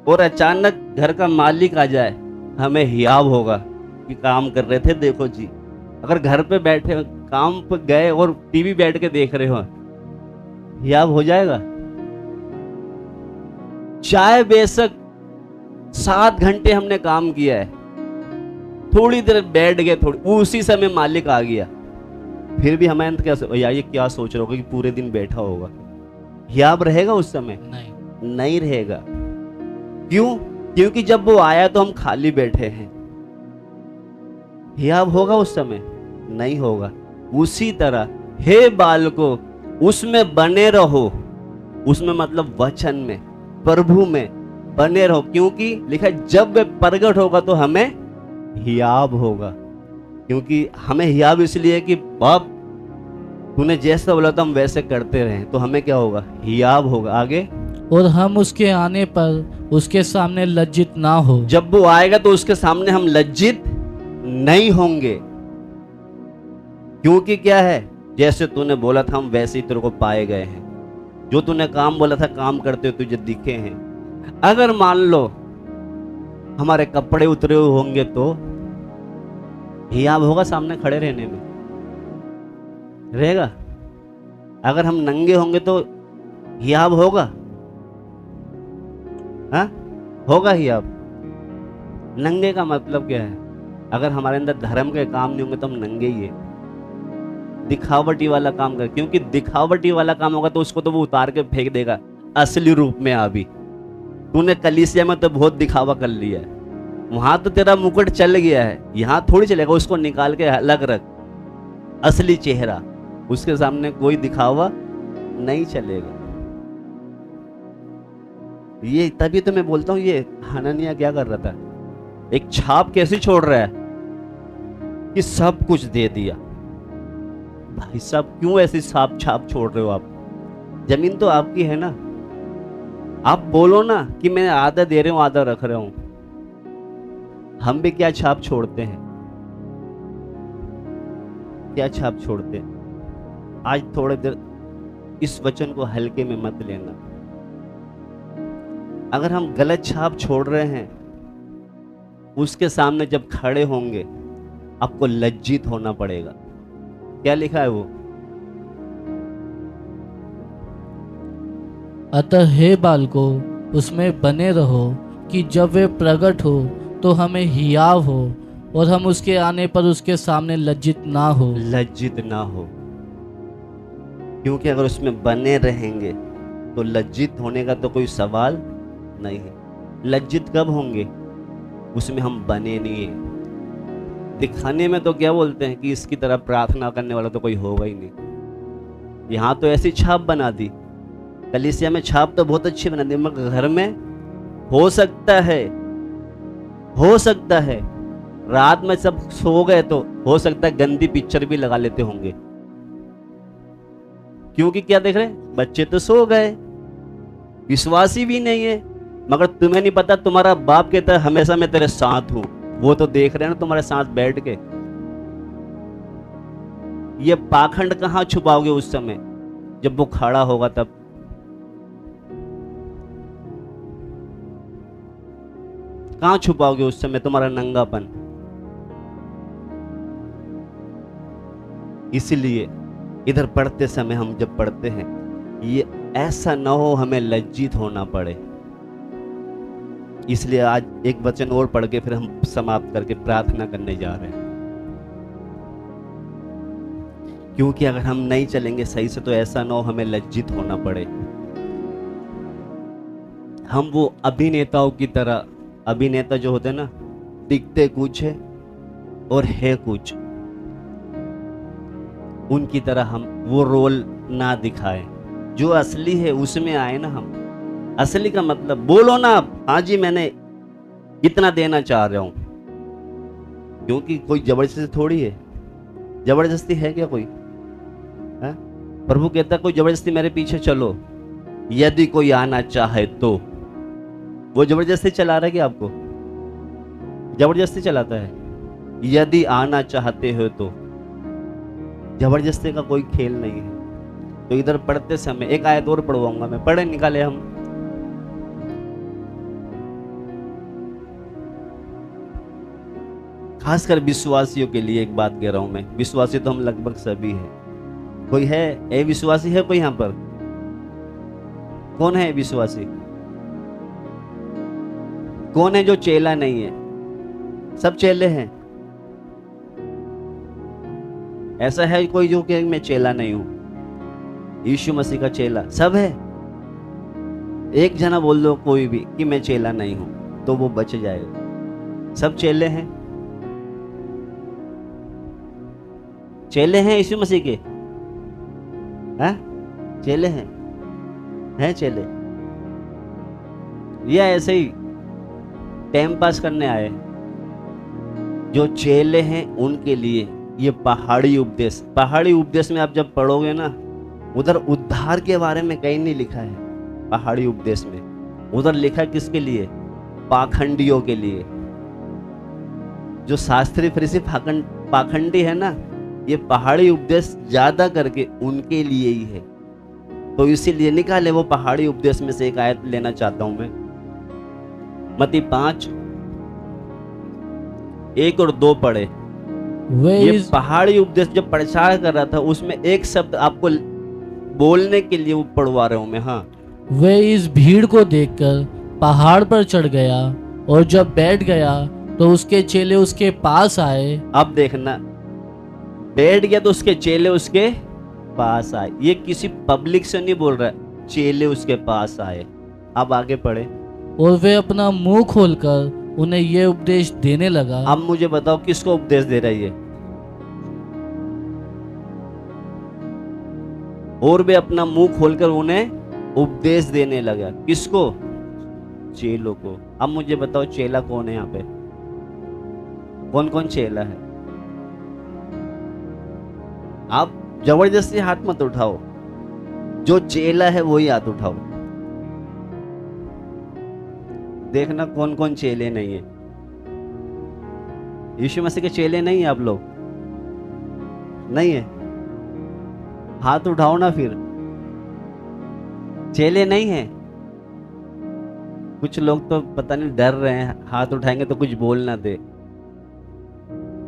और अचानक घर का मालिक आ जाए, हमें हियाव होगा कि काम कर रहे थे, देखो जी। अगर घर पे बैठे काम पे गए और टीवी बैठ के देख रहे हो, हियाव हो जाएगा? चाहे बेशक 7 घंटे हमने काम किया है, थोड़ी देर बैठ गए, थोड़ी उसी समय मालिक आ गया, फिर भी हमें ये क्या सोच रहे हो कि पूरे दिन बैठा होगा? हियाव रहेगा उस समय? नहीं रहेगा। क्यों? क्योंकि जब वो आया तो हम खाली बैठे हैं। हियाव होगा उस समय? नहीं होगा। उसी तरह हे बालको, उसमें बने रहो, उसमें मतलब वचन में, प्रभु में बने रहो, क्योंकि लिखा है जब वे प्रकट होगा तो हमें हियाव होगा। क्योंकि हमें हियाव इसलिए कि बाप तूने जैसा बोला था हम वैसे करते रहे, तो हमें क्या होगा? हियाव होगा। आगे, और हम उसके आने पर उसके सामने लज्जित ना हो। जब वो आएगा तो उसके सामने हम लज्जित नहीं होंगे। क्योंकि क्या है? जैसे तूने बोला था हम वैसे ही तेरे को पाए गए हैं, जो तूने काम बोला था काम करते हुए तुझे दिखे हैं। अगर मान लो हमारे कपड़े उतरे हुए होंगे तो हियाव होगा सामने खड़े रहने में? रहेगा? अगर हम नंगे होंगे तो हियाव होगा? हाँ, होगा हियाव? नंगे का मतलब क्या है? अगर हमारे अंदर धर्म के काम नहीं होंगे तो हम नंगे ही है, दिखावटी वाला काम कर। क्योंकि दिखावटी वाला काम होगा तो उसको तो वो उतार के फेंक देगा, असली रूप में आ भी। तूने कलीसिया में तो बहुत दिखावा कर लिया है, वहां तो तेरा मुकुट चल गया है, यहां थोड़ी चलेगा। उसको निकाल के अलग रख, असली चेहरा, उसके सामने कोई दिखावा नहीं चलेगा। ये तभी तो मैं बोलता हूं, ये हनन्याह क्या कर रहा था? एक छाप कैसी छोड़ रहा है कि सब कुछ दे दिया। भाई साहब, क्यों ऐसी छाप छोड़ रहे हो आप? जमीन तो आपकी है ना। आप बोलो ना कि मैं आधा दे रहा हूं आधा रख रहा हूं। हम भी क्या छाप छोड़ते हैं? क्या छाप छोड़ते हैं? आज थोड़ी देर इस वचन को हल्के में मत लेना। अगर हम गलत छाप छोड़ रहे हैं, उसके सामने जब खड़े होंगे आपको लज्जित होना पड़ेगा। क्या लिखा है वो? अतः हे बालको, उसमें बने रहो कि जब वे प्रकट हो तो हमें हियाव हो, और हम उसके आने पर उसके सामने लज्जित ना हो। लज्जित ना हो। क्योंकि अगर उसमें बने रहेंगे तो लज्जित होने का तो कोई सवाल नहीं है। लज्जित कब होंगे? उसमें हम बने नहीं है। दिखाने में तो क्या बोलते हैं कि इसकी तरह प्रार्थना करने वाला तो कोई होगा ही नहीं। यहां तो ऐसी छाप बना दी, कलीसिया में छाप तो बहुत अच्छी बना दी, मगर घर में हो सकता है रात में सब सो गए तो हो सकता है गंदी पिक्चर भी लगा लेते होंगे। क्योंकि क्या देख रहे? बच्चे तो सो गए, विश्वासी भी नहीं है, मगर तुम्हें नहीं पता तुम्हारा बाप कहता है हमेशा मैं तेरे साथ हूं। वो तो देख रहे हैं ना तुम्हारे साथ बैठ के। ये पाखंड कहां छुपाओगे उस समय जब वो खड़ा होगा? तब कहां छुपाओगे उस समय तुम्हारा नंगापन? इसलिए इधर पढ़ते समय हम जब पढ़ते हैं, ये ऐसा ना हो हमें लज्जित होना पड़े। इसलिए आज एक वचन और पढ़ के फिर हम समाप्त करके प्रार्थना करने जा रहे हैं। क्योंकि अगर हम नहीं चलेंगे सही से तो ऐसा ना हो हमें लज्जित होना पड़े। हम वो अभिनेताओं की तरह, अभिनेता जो होते हैं ना, दिखते कुछ है और है कुछ, उनकी तरह हम वो रोल ना दिखाएं। जो असली है उसमें आए ना हम। असली का मतलब बोलो ना आप, हाँ जी मैंने इतना देना चाह रहा हूं, क्योंकि कोई जबरदस्ती थोड़ी है। जबरदस्ती है क्या कोई? है? प्रभु कहता कोई जबरदस्ती मेरे पीछे चलो, यदि कोई आना चाहे तो। वो जबरदस्ती चला रहा है क्या आपको? जबरदस्ती चलाता है। यदि आना चाहते हो तो, जबरदस्ती का कोई खेल नहीं है। तो इधर पढ़ते समय एक आयत और पढ़वाऊंगा मैं, पढ़े निकाले हम। खासकर विश्वासियों के लिए एक बात कह रहा हूं मैं। विश्वासी तो हम लगभग सभी हैं। कोई है ए विश्वासी है कोई यहां पर? कौन है विश्वासी? कौन है जो चेला नहीं है? सब चेले हैं। ऐसा है कोई जो कि मैं चेला नहीं हूं, यीशु मसीह का चेला? सब है। एक जना बोल दो कोई भी कि मैं चेला नहीं हूं, तो वो बच जाएगा। सब चेले हैं। चेले हैं यीशु मसीह के? हैं? चेले हैं चेले? या ऐसे ही टाइम पास करने आए? जो चेले हैं उनके लिए ये पहाड़ी उपदेश, पहाड़ी उपदेश में आप जब पढ़ोगे ना, उधर उद्धार के बारे में कहीं नहीं लिखा है। पहाड़ी उपदेश में उधर लिखा है किसके लिए? पाखंडियों के लिए। जो शास्त्री फरीसी पाखंडी है ना, ये पहाड़ी उपदेश ज्यादा करके उनके लिए ही है। तो इसीलिए निकाले वो पहाड़ी उपदेश में से एक आयत लेना चाहता हूं मैं। मत्ती 5 1 और 2 पढ़े। ये पहाड़ी उपदेश जब प्रचार कर रहा था, उसमें एक शब्द आपको बोलने के लिए वो पढ़वा रहा हूं मैं। हाँ, वे इस भीड़ को देखकर पहाड़ पर चढ़ गया और जब बैठ गया तो उसके चेले उसके पास आए। अब देखना, बैठ गया तो उसके चेले उसके पास आए। ये किसी पब्लिक से नहीं बोल रहा है, चेले उसके पास आए। अब आगे पढ़े। और वे अपना मुंह खोलकर उन्हें ये उपदेश देने लगा। अब मुझे बताओ किसको उपदेश दे रहा है ये? और वे अपना मुंह खोलकर उन्हें उपदेश देने लगा। किसको? चेलों को। अब मुझे बताओ चेला कौन है यहाँ पे? कौन कौन चेला है? आप जबरदस्ती हाथ मत उठाओ, जो चेला है वही हाथ उठाओ। देखना कौन कौन चेले नहीं है। यीशु मसीह के चेले नहीं है आप लोग? नहीं है? हाथ उठाओ ना फिर। चेले नहीं है? कुछ लोग तो पता नहीं डर रहे हैं, हाथ उठाएंगे तो कुछ बोल ना दे।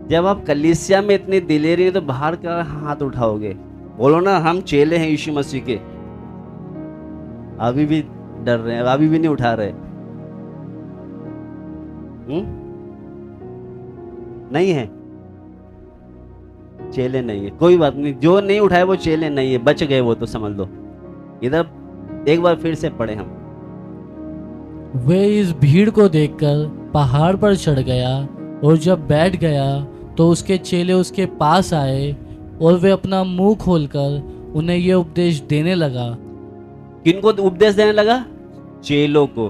जब आप कलीसिया में इतनी दिलेरी है तो बाहर का हाथ उठाओगे? बोलो ना हम चेले हैं यीशु मसीह के। अभी भी डर रहे हैं, अभी भी नहीं उठा रहे। नहीं है? चेले नहीं है, कोई बात नहीं। जो नहीं उठाए वो चेले नहीं है, बच गए वो तो समझ लो। इधर एक बार फिर से पढ़े हम। वे इस भीड़ को देखकर पहाड़ पर चढ़ गया और जब बैठ गया तो उसके चेले उसके पास आए और वे अपना मुंह खोलकर उन्हें यह उपदेश देने लगा। किनको उपदेश देने लगा? चेलों को।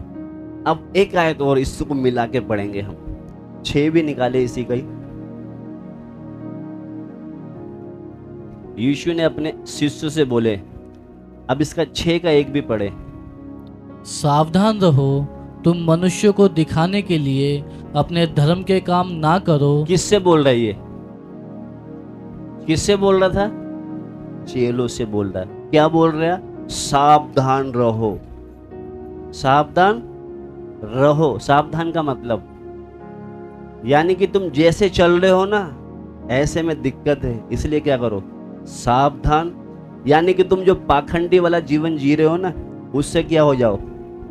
अब एक आयत और इसको मिला के पढ़ेंगे हम। 6 भी निकाले इसी का ही। यीशु ने अपने शिष्यों से बोले, अब इसका 6 का 1 भी पढ़े। सावधान रहो, तुम मनुष्य को दिखाने के लिए अपने धर्म के काम ना करो। किससे बोल रहा है ये? किससे बोल रहा था? चेलों से बोल रहा है। क्या बोल रहा है? सावधान रहो। सावधान रहो। सावधान का मतलब यानी कि तुम जैसे चल रहे हो ना, ऐसे में दिक्कत है, इसलिए क्या करो? सावधान। यानी कि तुम जो पाखंडी वाला जीवन जी रहे हो ना, उससे क्या हो जाओ।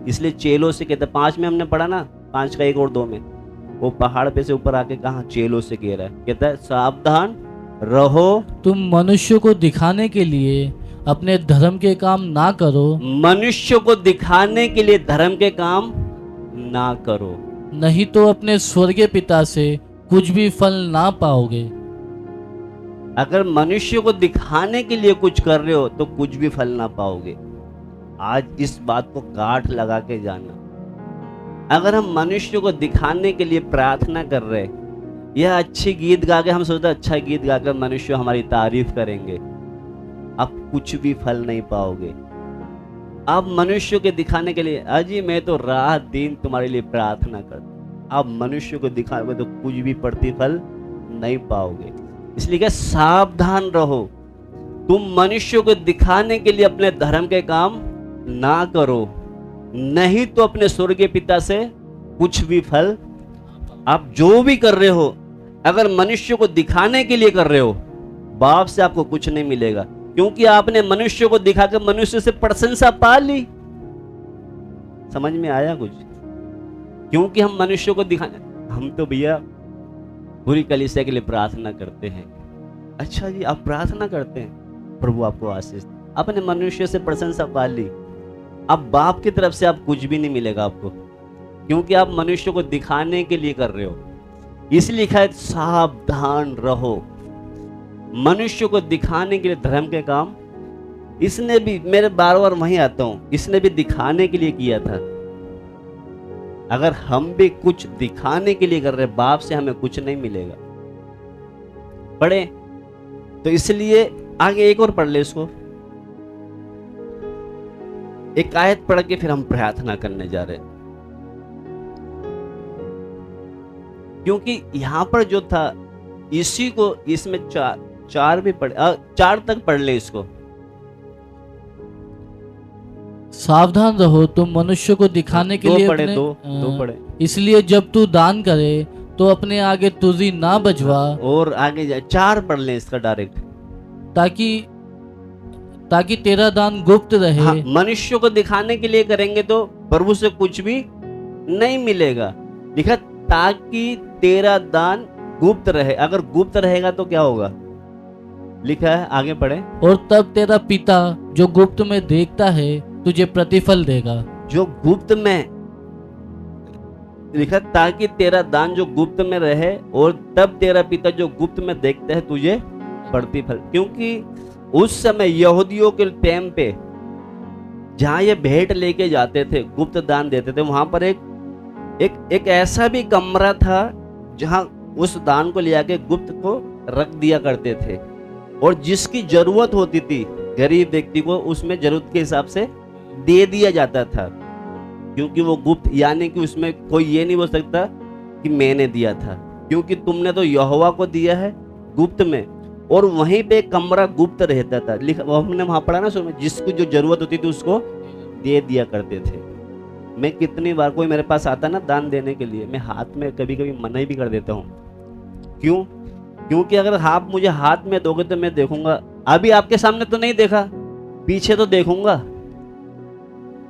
इसलिए चेलों से कहते, 5 में हमने पढ़ा ना, 5 का 1 और 2 में, वो पहाड़ पे से ऊपर आके कहा चेलों से कह रहा है, कहता है सावधान रहो। तुम मनुष्य को दिखाने के लिए अपने धर्म के काम ना करो, मनुष्य को दिखाने के लिए धर्म के काम ना करो, नहीं तो अपने स्वर्गीय पिता से कुछ भी फल ना पाओगे। अगर मनुष्य को दिखाने के लिए कुछ कर रहे हो तो कुछ भी फल ना पाओगे। आज इस बात को गांठ लगा के जाना। अगर हम मनुष्य को दिखाने के लिए प्रार्थना कर रहे, यह अच्छी गीत गा के हम सोचते अच्छा गीत गाकर मनुष्य हमारी तारीफ करेंगे, आप कुछ भी फल नहीं पाओगे। आप मनुष्य को दिखाने के लिए अजी मैं तो रात दिन तुम्हारे लिए प्रार्थना करता, आप मनुष्य को दिखाओगे तो कुछ भी प्रतिफल नहीं पाओगे। इसलिए क्या, सावधान रहो, तुम मनुष्य को दिखाने के लिए अपने धर्म के काम ना करो, नहीं तो अपने स्वर्गीय पिता से कुछ भी फल। आप जो भी कर रहे हो अगर मनुष्य को दिखाने के लिए कर रहे हो, बाप से आपको कुछ नहीं मिलेगा, क्योंकि आपने मनुष्य को दिखाकर मनुष्य से प्रशंसा पा ली। समझ में आया कुछ? क्योंकि हम मनुष्य को दिखाने, हम तो भैया पूरी कलीसिया के लिए प्रार्थना करते हैं। अच्छा जी, आप प्रार्थना करते हैं, प्रभु आपको आशीष। आपने मनुष्य से प्रशंसा पा ली, अब बाप की तरफ से आप कुछ भी नहीं मिलेगा आपको, क्योंकि आप मनुष्य को दिखाने के लिए कर रहे हो। इसलिए लिखा है सावधान रहो, मनुष्य को दिखाने के लिए धर्म के काम। इसने भी, मेरे बार बार वहीं आता हूं, इसने भी दिखाने के लिए किया था। अगर हम भी कुछ दिखाने के लिए कर रहे, बाप से हमें कुछ नहीं मिलेगा। पढ़े तो इसलिए आगे एक और पढ़ ले इसको, एक आयत पढ़ के फिर हम प्रार्थना करने जा रहे हैं। क्योंकि यहां पर जो था इसी को, इसमें चार भी पढ़े, 4 तक पढ़ ले इसको। सावधान रहो, तुम मनुष्य को दिखाने के लिए पढ़े, अपने, दो पढ़े। इसलिए जब तू दान करे तो अपने आगे तुझी ना बजवा, और आगे जा, 4 पढ़ ले इसका डायरेक्ट, ताकि तेरा दान गुप्त रहे। हाँ, मनुष्य को दिखाने के लिए करेंगे तो प्रभु से कुछ भी नहीं मिलेगा। लिखा ताकि तेरा दान गुप्त रहे। अगर गुप्त रहेगा तो क्या होगा, लिखा है आगे पढ़े, और तब तेरा पिता जो गुप्त में देखता है तुझे प्रतिफल देगा। जो गुप्त में, लिखा ताकि तेरा दान जो गुप्त में रहे, और तब तेरा पिता जो गुप्त में देखता है तुझे प्रतिफल। क्योंकि उस समय यहूदियों के टाइम पे जहां ये भेंट लेके जाते थे, गुप्त दान देते थे, वहां पर एक ऐसा भी कमरा था जहां उस दान को ले आके गुप्त को रख दिया करते थे, और जिसकी जरूरत होती थी गरीब व्यक्ति को, उसमें जरूरत के हिसाब से दे दिया जाता था। क्योंकि वो गुप्त, यानी कि उसमें कोई ये नहीं बोल सकता कि मैंने दिया था, क्योंकि तुमने तो यहोवा को दिया है गुप्त में, और वहीं पे कमरा गुप्त रहता था। वो हमने वहां पढ़ा ना, सुनो, जिसको जो जरूरत होती थी उसको दे दिया करते थे। मैं कितनी बार कोई मेरे पास आता ना दान देने के लिए, मैं हाथ में कभी कभी मना भी कर देता हूँ। क्यों? क्योंकि अगर आप मुझे हाथ में दोगे तो मैं देखूंगा, अभी आपके सामने तो नहीं देखा, पीछे तो देखूंगा,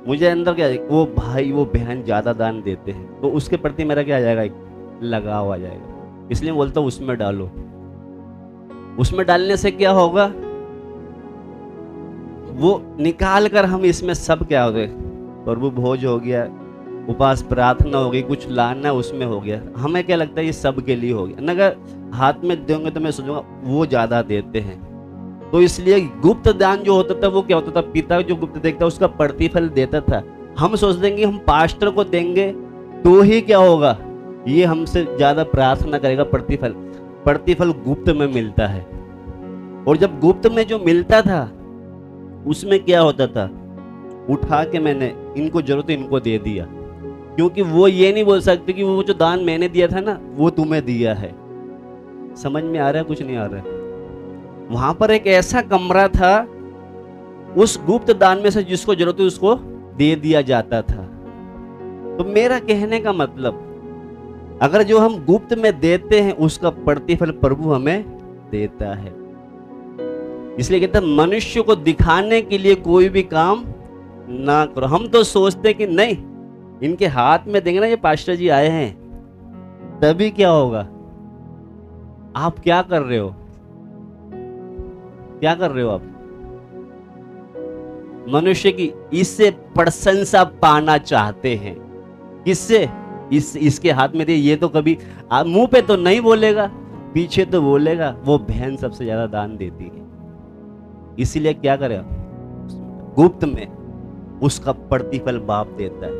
मुझे अंदर क्या, वो भाई वो बहन ज्यादा दान देते हैं, तो उसके प्रति मेरा क्या आ जाएगा, लगाव आ जाएगा। इसलिए बोलता हूँ उसमें डालो। उसमें डालने से क्या होगा, वो निकाल कर हम इसमें सब क्या हो गए, प्रभु भोज हो गया, उपास प्रार्थना हो गई, कुछ लाना उसमें हो गया, हमें क्या लगता है ये सब के लिए हो गया। अगर हाथ में देंगे तो मैं सोचूंगा वो ज्यादा देते हैं। तो इसलिए गुप्त दान जो होता था वो क्या होता था, पिता जो गुप्त देखता उसका प्रतिफल देता था। हम सोच देंगे हम पास्टर को देंगे तो ही क्या होगा, ये हमसे ज्यादा प्रार्थना करेगा, प्रतिफल गुप्त में मिलता है। और जब गुप्त में जो मिलता था उसमें क्या होता था, उठा के मैंने इनको जरूरत है इनको दे दिया, क्योंकि वो ये नहीं बोल सकते कि वो जो दान मैंने दिया था ना वो तुम्हें दिया है। समझ में आ रहा है, कुछ नहीं आ रहा है? वहां पर एक ऐसा कमरा था, उस गुप्त दान में से जिसको जरूरत है उसको दे दिया जाता था। तो मेरा कहने का मतलब, अगर जो हम गुप्त में देते हैं उसका प्रतिफल प्रभु हमें देता है। इसलिए कहता है मनुष्य को दिखाने के लिए कोई भी काम ना करो। हम तो सोचते कि नहीं, इनके हाथ में देंगे ना, ये पास्टर जी आए हैं, तभी क्या होगा। आप क्या कर रहे हो, क्या कर रहे हो आप? मनुष्य की इससे प्रशंसा पाना चाहते हैं। किससे? इसके हाथ में दे। ये तो कभी मुंह पे तो नहीं बोलेगा, पीछे तो बोलेगा वो बहन सबसे ज्यादा दान देती है। इसीलिए क्या करे, गुप्त में उसका प्रतिफल बाप देता है।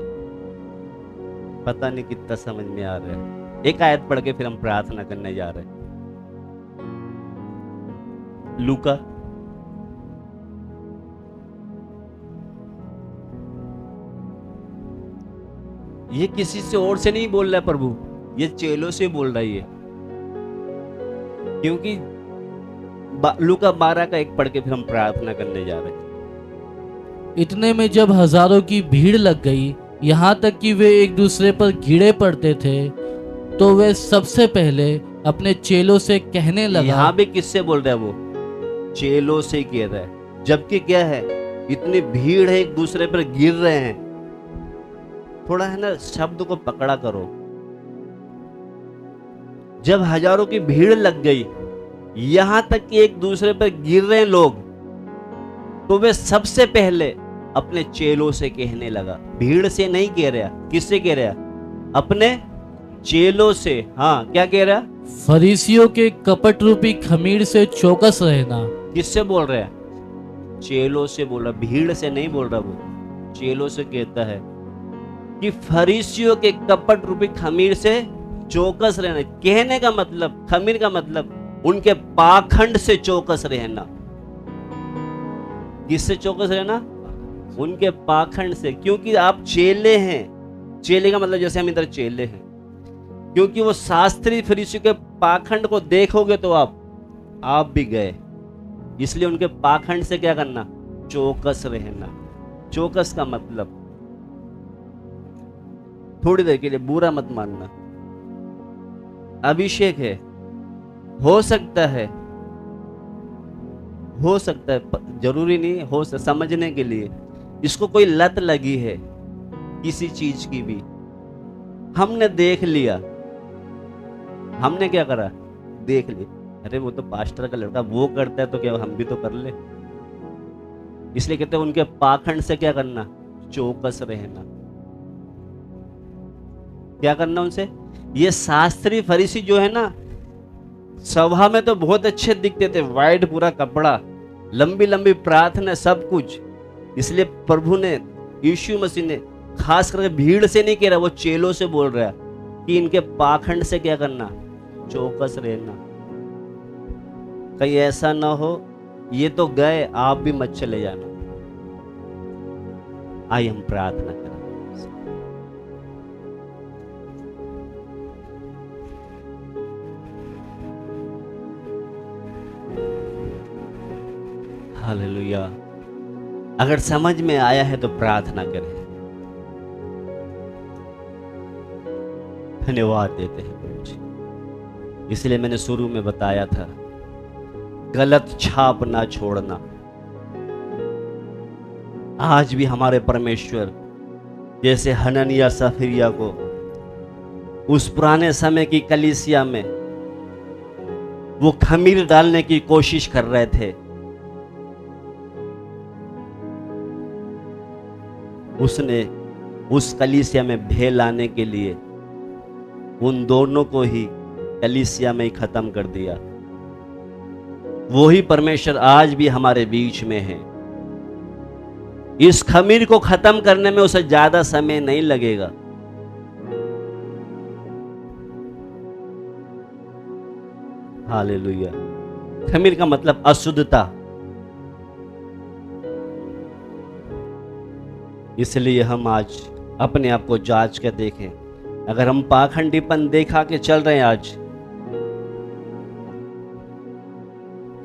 पता नहीं कितना समझ में आ रहा है। एक आयत पढ़ के फिर हम प्रार्थना करने जा रहे हैं। लूका ये किसी से और से नहीं बोल रहा है प्रभु, ये चेलों से बोल रहा है ये, क्योंकि लूका 12 का 1 पढ़ के फिर हम प्रार्थना करने जा रहे हैं। इतने में जब हजारों की भीड़ लग गई, यहाँ तक कि वे एक दूसरे पर गिरे पड़ते थे, तो वे सबसे पहले अपने चेलों से कहने लगा। यहाँ भी किससे बोल रहा है? वो चेलों से कह रहा है। जबकि क्या है, इतनी भीड़ है, एक दूसरे पर गिर रहे हैं। थोड़ा है ना, शब्द को पकड़ा करो। जब हजारों की भीड़ लग गई, यहां तक कि एक दूसरे पर गिर रहे हैं लोग, तो वे सबसे पहले अपने चेलों से कहने लगा। भीड़ से नहीं कह रहा, किससे कह रहा? अपने चेलों से। हाँ, क्या कह रहा? फरीसियों के कपट रूपी खमीर से चौकस रहना। किससे बोल रहा है? चेलों से बोल रहा, भीड़ से नहीं बोल रहा। वो चेलों से कहता है कि फरीसियों के कपट रूपी खमीर से चौकस रहना। कहने का मतलब, खमीर का मतलब उनके पाखंड से चौकस रहना। किससे चौकस रहना? उनके पाखंड से। क्योंकि आप चेले हैं। चेले का मतलब जैसे हम इधर चेले हैं, क्योंकि वो शास्त्री फरीसियों के पाखंड को देखोगे तो आप भी गए। इसलिए उनके पाखंड से क्या करना? चौकस रहना। चौकस का मतलब थोड़ी देर के लिए बुरा मत मानना। अभिषेक है, हो सकता है, जरूरी नहीं हो समझने के लिए। इसको कोई लत लगी है किसी चीज की भी, हमने देख लिया, हमने क्या करा? देख लिया, अरे वो तो पास्टर का लड़का वो करता है, तो क्या हम भी तो कर ले। इसलिए कहते हैं उनके पाखंड से क्या करना? चौकस रहना। क्या करना उनसे? ये शास्त्री फरीसी जो है ना, सभा में तो बहुत अच्छे दिखते थे, वाइट पूरा कपड़ा, लंबी लंबी प्रार्थना, सब कुछ। इसलिए प्रभु ने, यीशु मसीह ने खास करके भीड़ से नहीं कह रहा, वो चेलों से बोल रहा है कि इनके पाखंड से क्या करना? चौकस रहना। कहीं ऐसा ना हो ये तो गए, आप भी मत चले जाना। आइए हम प्रार्थना करें। हालेलुया। अगर समझ में आया है तो प्रार्थना करें। धन्यवाद देते हैं प्रभु जी। इसलिए मैंने शुरू में बताया था, गलत छाप ना छोड़ना। आज भी हमारे परमेश्वर जैसे हननिया सफिरिया को उस पुराने समय की कलीसिया में वो खमीर डालने की कोशिश कर रहे थे, उसने उस कलीसिया में भय लाने के लिए उन दोनों को ही कलीसिया में ही खत्म कर दिया। वही परमेश्वर आज भी हमारे बीच में है। इस खमीर को खत्म करने में उसे ज्यादा समय नहीं लगेगा। हालेलुया। खमीर का मतलब अशुद्धता। इसलिए हम आज अपने आप को जांच कर देखें। अगर हम पाखंडीपन देखा के चल रहे हैं, आज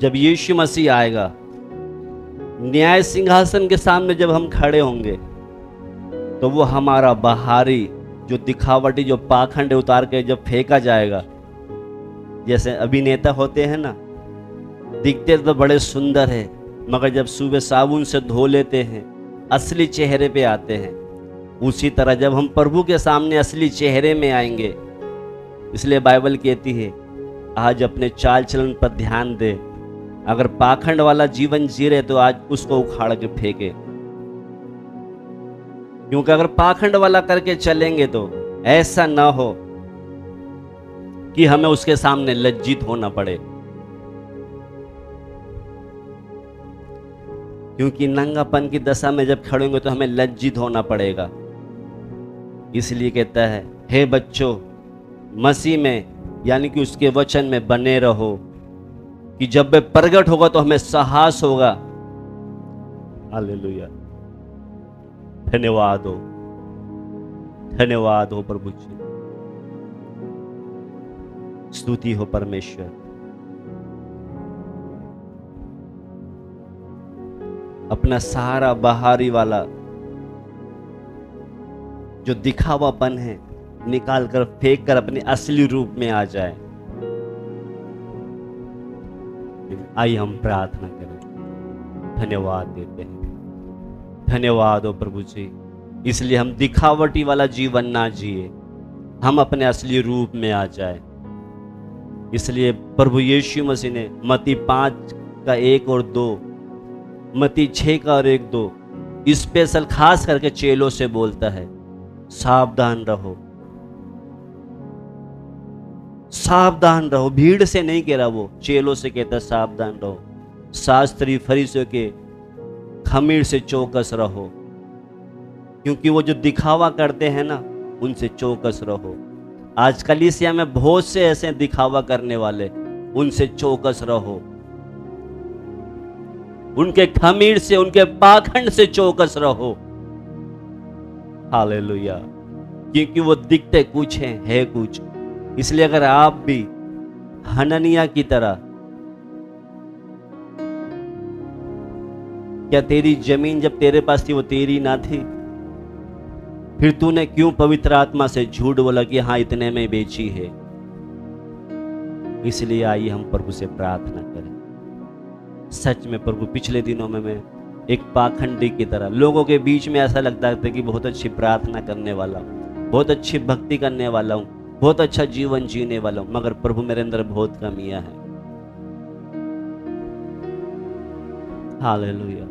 जब यीशु मसीह आएगा, न्याय सिंहासन के सामने जब हम खड़े होंगे, तो वो हमारा बाहरी जो दिखावटी जो पाखंड उतार के जब फेंका जाएगा। जैसे अभिनेता होते हैं ना, दिखते तो बड़े सुंदर है, मगर जब सुबह साबुन से धो लेते हैं असली चेहरे पे आते हैं। उसी तरह जब हम प्रभु के सामने असली चेहरे में आएंगे, इसलिए बाइबल कहती है आज अपने चाल चलन पर ध्यान दे। अगर पाखंड वाला जीवन जी रहे तो आज उसको उखाड़ के फेंके। क्योंकि अगर पाखंड वाला करके चलेंगे तो ऐसा ना हो कि हमें उसके सामने लज्जित होना पड़े, क्योंकि नंगापन की दशा में जब खड़े होंगे तो हमें लज्जित होना पड़ेगा। इसलिए कहता है, हे बच्चों, मसीह में यानी कि उसके वचन में बने रहो, कि जब वह प्रगट होगा तो हमें साहस होगा। हालेलुया, धन्यवाद हो प्रभु जी, स्तुति हो परमेश्वर। अपना सारा बाहरी वाला जो दिखावापन है निकाल कर फेंक कर अपने असली रूप में आ जाए। आइए हम प्रार्थना करें, धन्यवाद देते हैं। धन्यवाद हो प्रभु जी, इसलिए हम दिखावटी वाला जीवन ना जिए, हम अपने असली रूप में आ जाए। इसलिए प्रभु यीशु मसीह ने मत्ती 5 का 1 और 2, मत्ती 6 का और 1 2 स्पेशल खास करके चेलों से बोलता है, सावधान रहो, सावधान रहो। भीड़ से नहीं कह रहा, वो चेलों से कहता है सावधान रहो, शास्त्री फरीसियों के खमीर से चौकस रहो, क्योंकि वो जो दिखावा करते हैं ना, उनसे चौकस रहो। आज कलीसिया में बहुत से ऐसे दिखावा करने वाले, उनसे चौकस रहो, उनके खमीर से, उनके पाखंड से चौकस रहो। हालेलुया, क्योंकि वो दिखते कुछ हैं, है कुछ। इसलिए अगर आप भी हननिया की तरह, क्या तेरी जमीन जब तेरे पास थी वो तेरी ना थी? फिर तूने क्यों पवित्र आत्मा से झूठ बोला कि हाँ इतने में बेची है? इसलिए आइए हम प्रभु से प्रार्थना करें। सच में प्रभु, पिछले दिनों में मैं एक पाखंडी की तरह लोगों के बीच में ऐसा लगता था कि बहुत अच्छी प्रार्थना करने वाला हूँ, बहुत अच्छी भक्ति करने वाला हूँ, बहुत अच्छा जीवन जीने वाला हूँ, मगर प्रभु मेरे अंदर बहुत कमियां हैं। हालेलुया,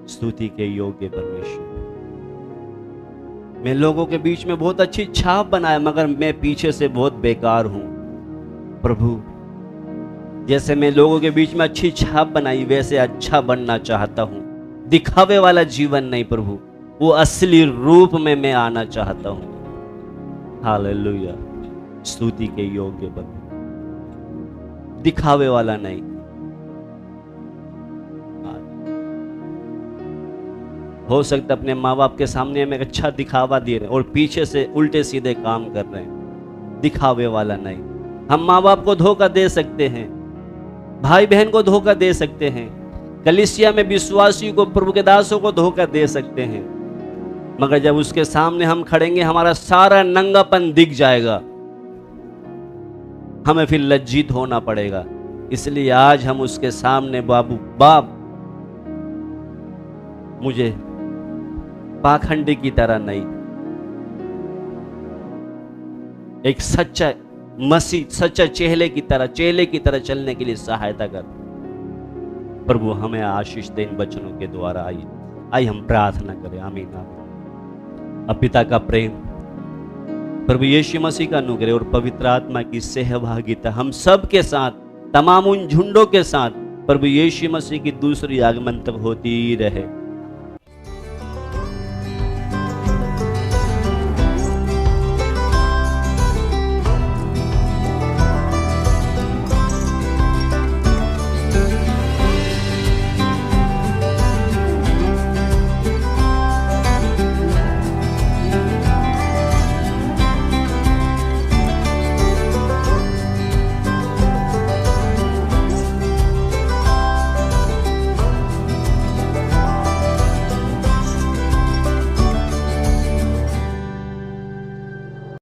स्तुति के योग्य परमेश्वर। मैं लोगों के बीच में बहुत अच्छी छाप बनाया, मगर मैं पीछे से बहुत बेकार हूं। प्रभु, जैसे मैं लोगों के बीच में अच्छी छाप बनाई, वैसे अच्छा बनना चाहता हूं। दिखावे वाला जीवन नहीं प्रभु, वो असली रूप में मैं आना चाहता हूं। हालेलुया, स्तुति के योग्य प्रभु, दिखावे वाला नहीं। हो सकता अपने माँ बाप के सामने हम एक अच्छा दिखावा दे रहे हैं और पीछे से उल्टे सीधे काम कर रहे हैं, दिखावे वाला नहीं। हम माँ बाप को धोखा दे सकते हैं, भाई बहन को धोखा दे सकते हैं, कलीसिया में विश्वासी को, प्रभु के दासों को धोखा दे सकते हैं, मगर जब उसके सामने हम खड़ेंगे हमारा सारा नंगापन दिख जाएगा, हमें फिर लज्जित होना पड़ेगा। इसलिए आज हम उसके सामने, बाबू बाप, मुझे पाखंडी की तरह नहीं, एक सच्चा मसीह, सच्चा चेले की तरह चलने के लिए सहायता कर। प्रभु हमें आशीष दे इन वचनों के द्वारा। आइए हम प्रार्थना करें। आमीन आमीन। अब पिता का प्रेम, प्रभु यीशु मसीह का अनुग्रह और पवित्र आत्मा की सहभागिता हम सब के साथ, तमाम उन झुंडों के साथ, प्रभु यीशु मसीह की दूसरी आगमन तक होती रहे।